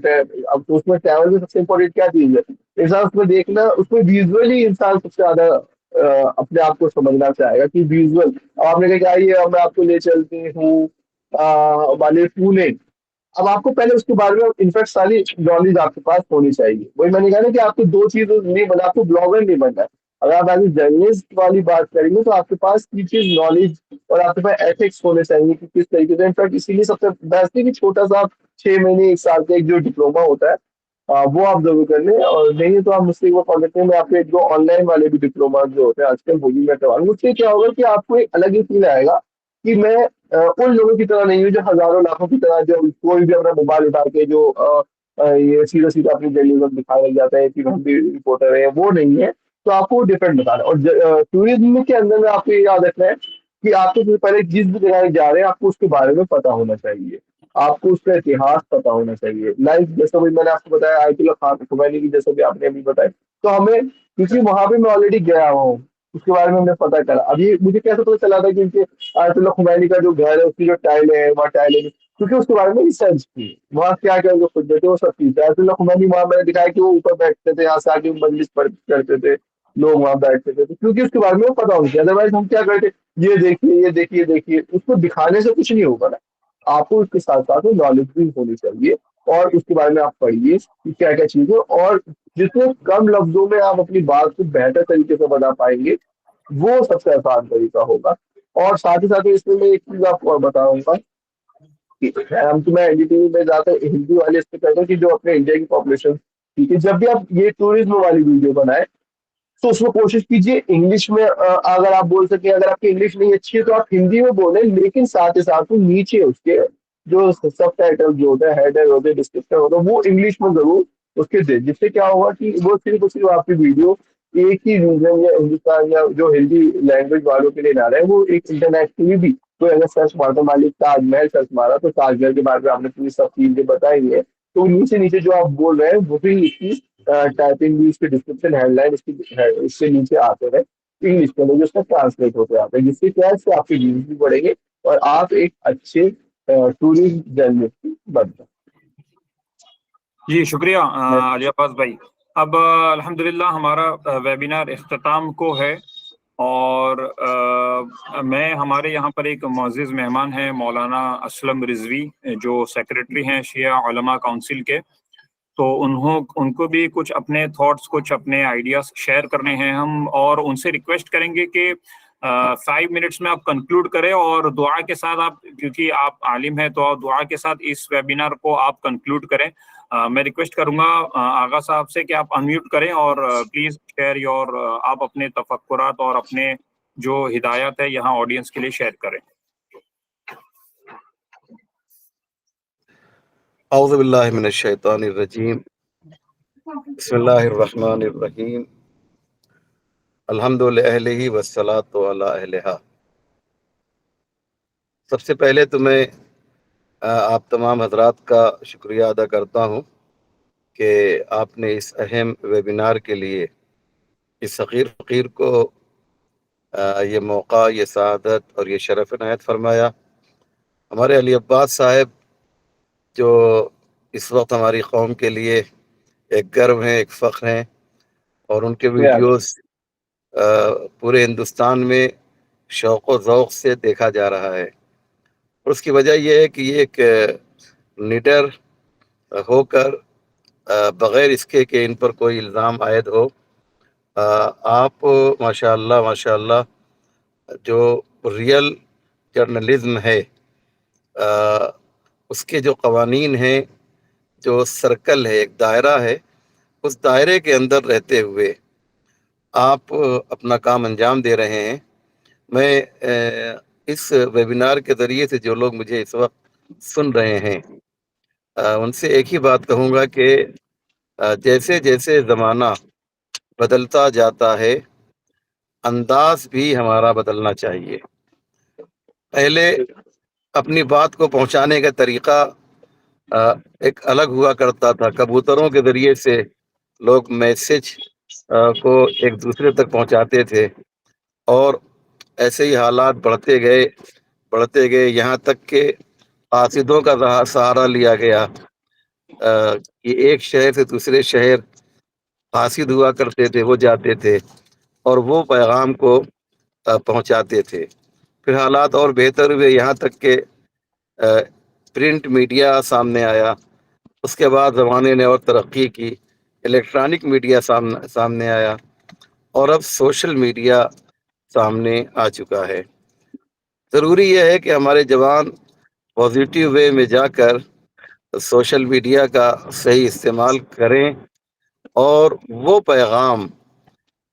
[SPEAKER 4] अब तो उसमें ट्रैवल में सबसे इम्पोर्टेंट क्या चीज है, इंसान उसमें देखना, उसमें विजुअली इंसान सबसे ज्यादा अपने आप को समझना चाहेगा कि विजुअल। अब आपने कहा कि आइए अब मैं आपको ले चलती हूँ वाले पुणे। अब आपको पहले उसके बारे में इनफैक्ट सारी नॉलेज आपके पास होनी चाहिए। वही मैंने कहा ना कि आपको दो चीज नहीं बनना, आपको ब्लॉगर नहीं बनना है। अगर आप एज जर्नलिस्ट वाली बात करेंगे तो आपके पास की चीज नॉलेज और आपके पास एथिक्स होने चाहिए कि किस तरीके से। इनफैक्ट इसीलिए सबसे बेस्ट है कि छोटा सा 6 महीने 1 साल का एक जो डिप्लोमा होता है वो आप जरूर कर लें। और नहीं तो आप मुझसे एक बार कॉन्टेक्ट करें, मैं आपको एक दो ऑनलाइन वाले भी डिप्लोमा जो होते हैं आजकल वो भी मैं करवा लूँ। उससे क्या होगा कि आपको एक अलग ही फील आएगा कि मैं उन लोगों की तरह नहीं हूँ जो हजारों लाखों की तरह जो कोई भी अपना मोबाइल उठा के जो ये सीधा सीधा अपनी जर्नलिज्म दिखाया जाता है कि हम भी रिपोर्टर हैं, वो नहीं है। तो आपको डिफरेंट बताना है। और टूरिज्म के अंदर में आपको ये याद रखना है कि आपको सबसे पहले जिस भी जगह जा रहे हैं आपको उसके बारे में पता होना चाहिए, आपको उसका इतिहास पता होना चाहिए। लाइक जैसा भी मैंने आपको बताया आयतुल्ला खान खुमैनी की, जैसा भी आपने अभी बताया, तो हमें, क्योंकि वहां पे मैं ऑलरेडी गया हूँ, उसके बारे में हमने पता करा। अभी मुझे कैसे पता चला था, क्योंकि आयतुल्ला खुमैनी का जो घर है उसकी जो टाइलें है, वहाँ टाइलें, क्योंकि उसके बारे में रिसर्च की, वहाँ क्या क्या जो खुद थे वो सब चीज। आयतुल्ला खुमैनी वहाँ मैंने दिखाया कि वो ऊपर बैठते थे, यहाँ से आके मजलिस पढ़ करते थे, लोग वहाँ बैठते थे, तो क्योंकि उसके बारे में वो पता होना चाहिए। अदरवाइज हम क्या करते, ये देखिए ये देखिए ये देखिए, उसको दिखाने से कुछ नहीं होगा ना, आपको उसके साथ साथ नॉलेज भी होनी चाहिए, और उसके बारे में आप पढ़िए कि क्या क्या चीज है, और जितने कम लफ्जों में आप अपनी बात को बेहतर तरीके से बता पाएंगे वो सबसे आसान तरीका होगा। और साथ ही साथ इसमें मैं एक चीज आपको और बताऊंगा कि हम तो, मैं एनडीटीवी में ज्यादा हिंदी वाले इस पे कहता हूँ कि जो अपने इंडिया की पॉपुलेशन, ठीक है, जब भी आप ये टूरिज्म वाली वीडियो बनाए तो उसमें कोशिश कीजिए इंग्लिश में, अगर आप बोल सके, अगर आपकी इंग्लिश नहीं अच्छी है तो आप हिंदी में बोलें, लेकिन साथ ही साथ वो नीचे उसके जो सब टाइटल जो होता है, हेडर होते हैं, डिस्क्रिप्शन होता है, वो इंग्लिश में जरूर उसके दे। जिससे क्या होगा कि वो सिर्फ और सिर्फ आपकी वीडियो एक ही रीजन या हिंदुस्तान या जो हिंदी लैंग्वेज वालों के लिए ना रहे, वो एक इंटरनेशनली भी कोई अगर सर्च मारता, मान लीजिए ताजमहल सर्च मारा, तो ताजमहल के बारे में आपने पूरी सब चीजें बताई है, तो नीचे नीचे जो आप बोल रहे हैं वो भी इसकी टाइपिंग भी, इसके डिस्क्रिप्शन हेडलाइन इसके नीचे आते रहे इंग्लिश के अंदर, जो उसका ट्रांसलेट होते आते हैं, जिससे क्या है, इससे आपके व्यूज भी बढ़ेंगे और आप एक अच्छे टूरिस्ट जर्नलिस्ट बन सकते
[SPEAKER 1] जी शुक्रिया
[SPEAKER 4] हैं।
[SPEAKER 1] अली अब्बास भाई। अब अल्हम्दुलिल्लाह हमारा वेबिनार इख्तिताम को है, और मैं, हमारे यहाँ पर एक मुअज़्ज़िज़ मेहमान हैं मौलाना असलम रिजवी, जो सेक्रेटरी हैं शिया उलमा काउंसिल के। तो उनको भी कुछ अपने थॉट्स, कुछ अपने आइडियाज शेयर करने हैं हम, और उनसे रिक्वेस्ट करेंगे कि 5 मिनट्स में आप कंक्लूड करें, और दुआ के साथ आप, क्योंकि आप आलिम हैं, तो आप दुआ के साथ इस वेबिनार को आप कंक्लूड करें। मैं रिक्वेस्ट करूंगा आगा साहब से कि आप अनम्यूट करें और प्लीज शेयर योर, आप अपने तफक्कुरात और अपने जो हिदायत है यहाँ ऑडियंस के लिए शेयर करें।
[SPEAKER 5] औज़ु बिल्लाहि मिनश शैतानिर रजीम, बिस्मिल्लाहिर रहमानिर रहीम, अल्हम्दु लिअहलिही वस्सलातु अला अहलिहा। सबसे पहले तो मैं आप तमाम हजरात का शुक्रिया अदा करता हूँ कि आपने इस अहम वेबिनार के लिए इस सग़ीर फ़कीर को ये मौका, ये सआदत और ये शरफ़ इनायत फरमाया। हमारे अली अब्बास साहब जो इस वक्त हमारी कौम के लिए एक गर्व हैं, एक फ़ख्र हैं, और उनके वीडियोस पूरे हिंदुस्तान में शौक़ व ज़ौक़ से देखा जा रहा है। और उसकी वजह ये है कि ये एक निडर होकर, बग़ैर इसके कि इन पर कोई इल्ज़ाम आयद हो, आप माशाअल्लाह माशाअल्लाह जो रियल जर्नलिज़्म है, उसके जो क़वानीन हैं, जो सर्कल है, एक दायरा है, उस दायरे के अंदर रहते हुए आप अपना काम अंजाम दे रहे हैं। मैं इस वेबिनार के ज़रिए से जो लोग मुझे इस वक्त सुन रहे हैं, उनसे एक ही बात कहूँगा कि जैसे जैसे ज़माना बदलता जाता है, अंदाज़ भी हमारा बदलना चाहिए। पहले अपनी बात को पहुँचाने का तरीक़ा एक अलग हुआ करता था। कबूतरों के ज़रिए से लोग मैसेज को एक दूसरे तक पहुँचाते थे, और ऐसे ही हालात बढ़ते गए, यहाँ तक कि कासिदों का सहारा लिया गया कि एक शहर से दूसरे शहर कासिद हुआ करते थे, वो जाते थे और वो पैगाम को पहुँचाते थे। फिर हालात और बेहतर हुए, यहाँ तक कि प्रिंट मीडिया सामने आया। उसके बाद ज़माने ने और तरक्की की, इलेक्ट्रॉनिक मीडिया सामने आया, और अब सोशल मीडिया सामने आ चुका है। ज़रूरी यह है कि हमारे जवान पॉजिटिव वे में जाकर सोशल मीडिया का सही इस्तेमाल करें, और वो पैगाम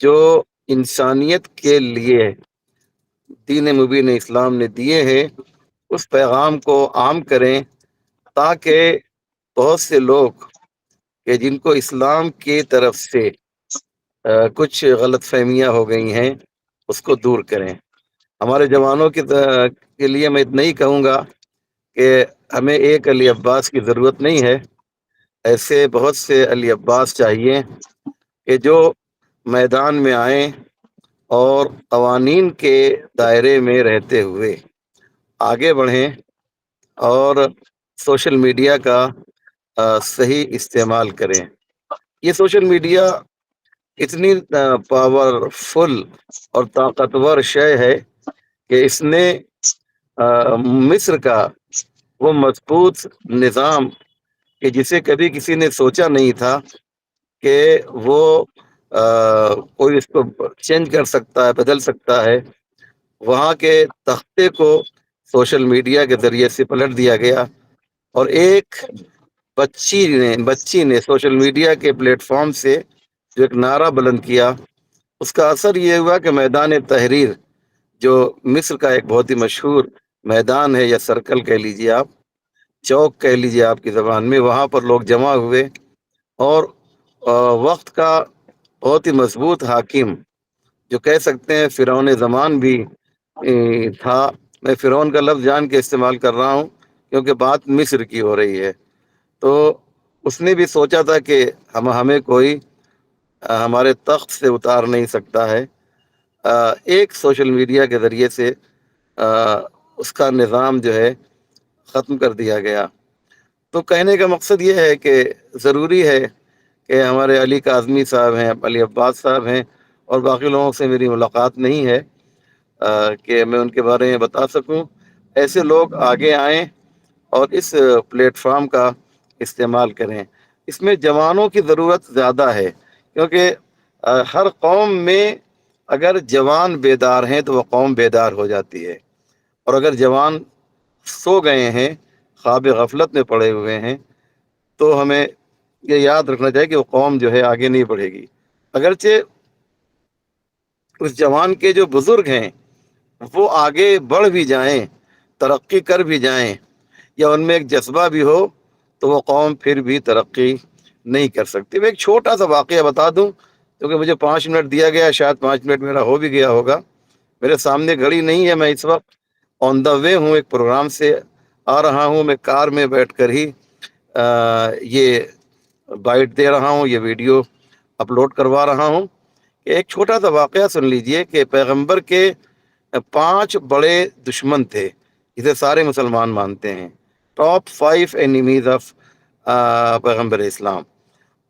[SPEAKER 5] जो इंसानियत के लिए दीन मुबीन इस्लाम ने दिए हैं, उस पैगाम को आम करें, ताकि बहुत से लोग कि जिनको इस्लाम की तरफ से कुछ गलतफहमियां हो गई हैं, उसको दूर करें। हमारे जवानों के लिए मैं इतना ही कहूँगा कि हमें एक अली अब्बास की ज़रूरत नहीं है, ऐसे बहुत से अली अब्बास चाहिए कि जो मैदान में आएँ और कवानीन के दायरे में रहते हुए आगे बढ़ें और सोशल मीडिया का सही इस्तेमाल करें। ये सोशल मीडिया इतनी पावरफुल और ताकतवर शय है कि इसने मिस्र का वो मजबूत निज़ाम कि जिसे कभी किसी ने सोचा नहीं था कि वो कोई इसको चेंज कर सकता है, बदल सकता है, वहाँ के तख्ते को सोशल मीडिया के ज़रिए से पलट दिया गया और एक बच्ची ने सोशल मीडिया के प्लेटफॉर्म से जो एक नारा बुलंद किया, उसका असर ये हुआ कि मैदान तहरीर, जो मिस्र का एक बहुत ही मशहूर मैदान है या सर्कल कह लीजिए आप, चौक कह लीजिए आपकी ज़बान में, वहाँ पर लोग जमा हुए और वक्त का बहुत ही मजबूत हाकिम, जो कह सकते हैं फ़िरौन ज़मान भी था। मैं फ़िरौन का लफ्ज़ जान के इस्तेमाल कर रहा हूँ क्योंकि बात मिस्र की हो रही है। तो उसने भी सोचा था कि हमें कोई हमारे तख्त से उतार नहीं सकता है। एक सोशल मीडिया के ज़रिए से उसका निज़ाम जो है ख़त्म कर दिया गया। तो कहने का मकसद ये है कि ज़रूरी है कि हमारे अली काज़मी साहब हैं, अली अब्बास साहब हैं और बाकी लोगों से मेरी मुलाकात नहीं है कि मैं उनके बारे में बता सकूं। ऐसे लोग आगे आएँ और इस प्लेटफ़ॉर्म का इस्तेमाल करें। इसमें जवानों की ज़रूरत ज़्यादा है क्योंकि हर कौम में अगर जवान बेदार हैं तो वह कौम बेदार हो जाती है, और अगर जवान सो गए हैं, ख्वाब गफलत में पड़े हुए हैं, तो हमें ये याद रखना चाहिए कि वो कौम जो है आगे नहीं बढ़ेगी। अगरचे उस जवान के जो बुज़ुर्ग हैं वो आगे बढ़ भी जाएं, तरक्की कर भी जाएं, या उनमें एक जज्बा भी हो, तो वो कौम फिर भी तरक्की नहीं कर सकती। मैं एक छोटा सा वाक़या बता दूं क्योंकि मुझे 5 मिनट दिया गया, शायद 5 मिनट मेरा हो भी गया होगा। मेरे सामने घड़ी नहीं है, मैं इस वक्त ऑन द वे हूँ, एक प्रोग्राम से आ रहा हूँ। मैं कार में बैठकर ही ये बाइट दे रहा हूँ, ये वीडियो अपलोड करवा रहा हूँ। एक छोटा सा वाक़या सुन लीजिए कि पैगंबर के 5 बड़े दुश्मन थे, जिसे सारे मुसलमान मानते हैं, टॉप 5 एनिमीज़ ऑफ पैगंबर इस्लाम।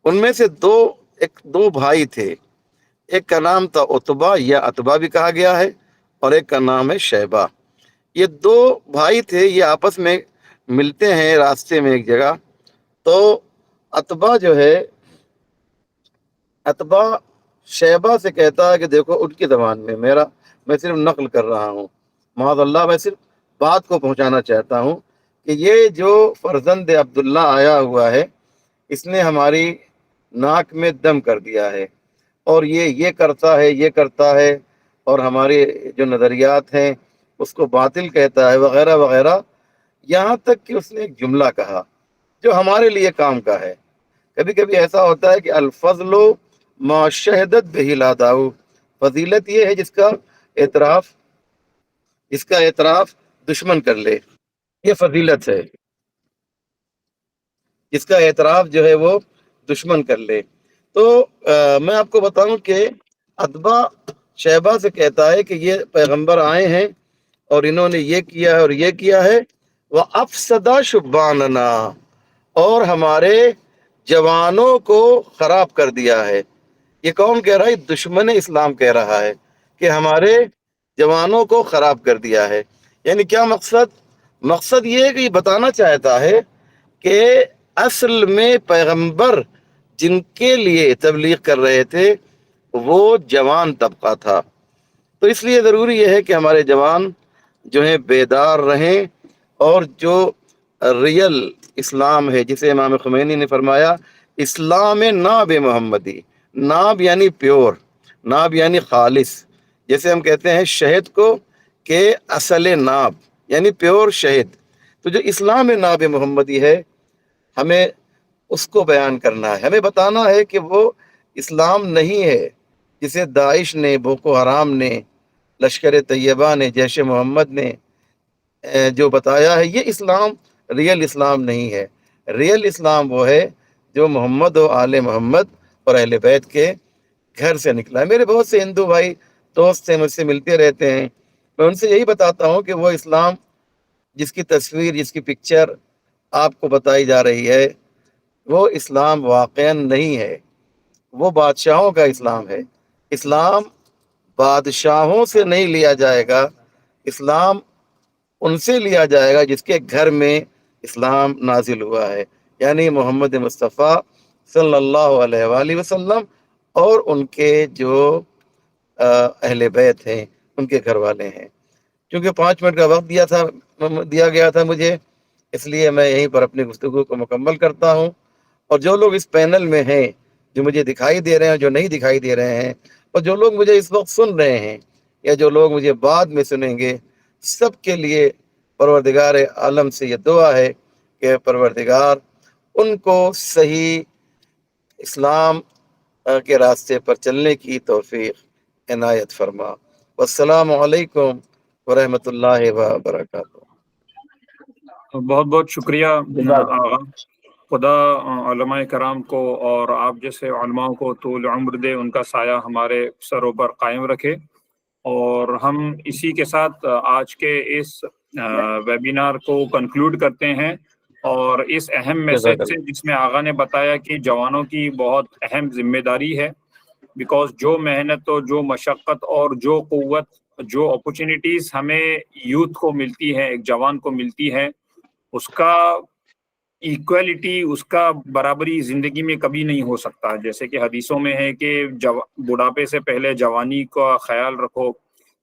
[SPEAKER 5] उनमें से दो भाई थे। एक का नाम था उतबा या अतबा भी कहा गया है, और एक का नाम है शैबा। ये 2 भाई थे, ये आपस में मिलते हैं रास्ते में एक जगह। तो अतबा जो है, अतबा शैबा से कहता है कि देखो, उनकी ज़बान में, मैं सिर्फ नकल कर रहा हूँ, माज़अल्लाह, मैं सिर्फ बात को पहुँचाना चाहता हूँ कि ये जो फर्जंद अब्दुल्ला आया हुआ है, इसने हमारी नाक में दम कर दिया है और ये करता है, ये करता है, और हमारे जो नज़रियात हैं उसको बातिल कहता है, वगैरह वगैरह। यहाँ तक कि उसने एक जुमला कहा जो हमारे लिए काम का है। कभी कभी ऐसा होता है कि अल्फज़लो मा शहदत बिही लादाऊ, फजीलत ये है जिसका एतराफ़ दुश्मन कर ले, ये फजीलत है, जिसका एतराफ़ जो है वो दुश्मन कर ले। तो मैं आपको बताऊं कि अतबा शैबा से कहता है कि ये पैगंबर आए हैं और इन्होंने ये किया है और ये किया है, वह अफसदा शुबानना, और हमारे जवानों को खराब कर दिया है। ये कौन कह रहा है? दुश्मन इस्लाम कह रहा है कि हमारे जवानों को खराब कर दिया है। यानी क्या मकसद? मकसद ये है कि बताना चाहता है कि असल में पैगंबर जिनके लिए तबलीग कर रहे थे वो जवान तबका था। तो इसलिए ज़रूरी यह है कि हमारे जवान जो हैं बेदार रहें, और जो रियल इस्लाम है, जिसे इमाम खुमैनी ने फरमाया, इस्लाम नाब मोहम्मदी, नाब यानी प्योर, नाब यानी खालिस। जैसे हम कहते हैं शहद को के असल नाब, यानी प्योर शहीद। तो जो इस्लाम नाब मोहम्मदी है, हमें उसको बयान करना है, हमें बताना है कि वो इस्लाम नहीं है जिसे दाइश ने, बोको हराम ने, लश्कर तैयबा ने, जैश मोहम्मद ने जो बताया है। ये इस्लाम रियल इस्लाम नहीं है। रियल इस्लाम वो है जो मोहम्मद और आले मोहम्मद और अहले बैत के घर से निकला है। मेरे बहुत से हिंदू भाई दोस्त हैं, मुझसे मिलते रहते हैं, मैं उनसे यही बताता हूँ कि वो इस्लाम जिसकी तस्वीर, जिसकी पिक्चर आपको बताई जा रही है, वो इस्लाम वाक़ईन नहीं है। वो बादशाहों का इस्लाम है। इस्लाम बादशाहों से नहीं लिया जाएगा, इस्लाम उनसे लिया जाएगा जिसके घर में इस्लाम नाजिल हुआ है, यानी मोहम्मद मुस्तफ़ा सल्लल्लाहु अलैहि वसल्लम और उनके जो अहले बैत हैं, उनके घर वाले हैं। क्योंकि 5 मिनट का वक्त दिया गया था मुझे, इसलिए मैं यहीं पर अपनी गुफ्तगू को मुकम्मल करता हूँ। और जो लोग इस पैनल में हैं, जो मुझे दिखाई दे रहे हैं, जो नहीं दिखाई दे रहे हैं, और जो लोग मुझे इस वक्त सुन रहे हैं या जो लोग मुझे बाद में सुनेंगे, सब के लिए परवरदिगार आलम से ये दुआ है कि परवरदिगार उनको सही इस्लाम के रास्ते पर चलने की तौफीक इनायत फरमा। वस्सलामु अलैकुम वरहमतुल्लाहि व बरकातुहू।
[SPEAKER 1] बहुत बहुत शुक्रिया
[SPEAKER 4] जज़ाक
[SPEAKER 1] आगा। खुदा उलमाए कराम को और आप जैसे उलमाओं को तूल उम्र दे, उनका साया हमारे सरों पर कायम रखे। और हम इसी के साथ आज के इस वेबिनार को कंक्लूड करते हैं। और इस अहम मैसेज से, जिसमें आगा ने बताया कि जवानों की बहुत अहम जिम्मेदारी है, बिकॉज जो मेहनत और जो मशक्क़त और जो क़ुव्वत, जो अपॉर्चुनिटीज़ हमें यूथ को मिलती है, एक जवान को मिलती है, उसका इक्वलिटी, उसका बराबरी ज़िंदगी में कभी नहीं हो सकता। जैसे कि हदीसों में है कि बुढ़ापे से पहले जवानी का ख्याल रखो,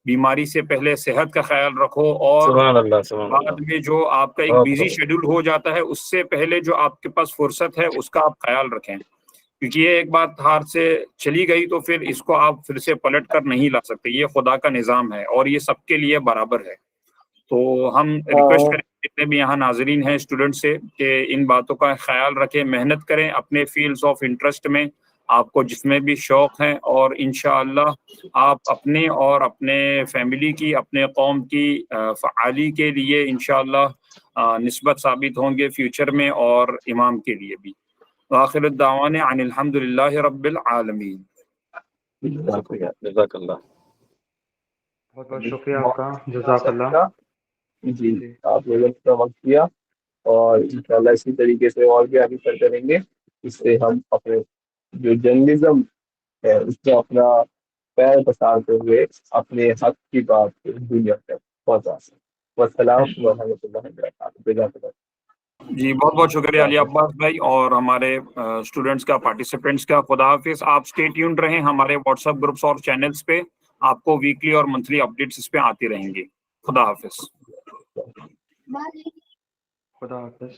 [SPEAKER 1] बीमारी से पहले सेहत का ख्याल रखो, और
[SPEAKER 5] सुभान अल्लाह, सुभान अल्लाह।
[SPEAKER 1] बाद में जो आपका एक बिजी शेड्यूल हो जाता है, उससे पहले जो आपके पास फुर्सत है उसका आप ख्याल रखें। क्योंकि ये एक बात हाथ से चली गई तो फिर इसको आप फिर से पलट कर नहीं ला सकते। ये खुदा का निज़ाम है और ये सबके लिए बराबर है। तो हम रिक्वेस्ट करें जितने भी यहाँ नाजरीन हैं स्टूडेंट से कि इन बातों का ख्याल रखें, मेहनत करें अपने फील्ड्स ऑफ इंटरेस्ट में, आपको जिसमें भी शौक़ हैं, और इंशाअल्लाह आप अपने और अपने फैमिली की, अपने कौम की फ़आली के लिए इंशाअल्लाह निस्बत साबित होंगे फ्यूचर में, और इमाम के लिए भी। आखिर दावाना अनिल हम्दुलिल्लाहि रब्बिल आलमीन।
[SPEAKER 5] जज़ाकल्लाह।
[SPEAKER 2] बहुत बहुत शुक्रिया आपका, जज़ाकल्लाह।
[SPEAKER 4] जी,
[SPEAKER 2] जी
[SPEAKER 4] आप लोगों ने अपना वक्त दिया और इंशाल्लाह इसी तरीके से और भी आगे करते रहेंगे। इससे हम अपने जो जर्नलिज्म है उसमें अपना पैर पसारते हुए अपने हक की बात दुनिया तक पहुंचा सकें। वस्सलाम व रहमतुल्लाहि व बरकातहू।
[SPEAKER 1] जी बहुत बहुत शुक्रिया अली अब्बास भाई और हमारे स्टूडेंट्स का, पार्टिसिपेंट्स का। खुदा हाफिज। आप स्टे ट्यून्ड रहें हमारे व्हाट्सएप ग्रुप्स और चैनल्स पे, आपको वीकली और मंथली अपडेट्स इस पे आती रहेंगी। खुदा हाफिज।
[SPEAKER 2] खुदा हाफिज़।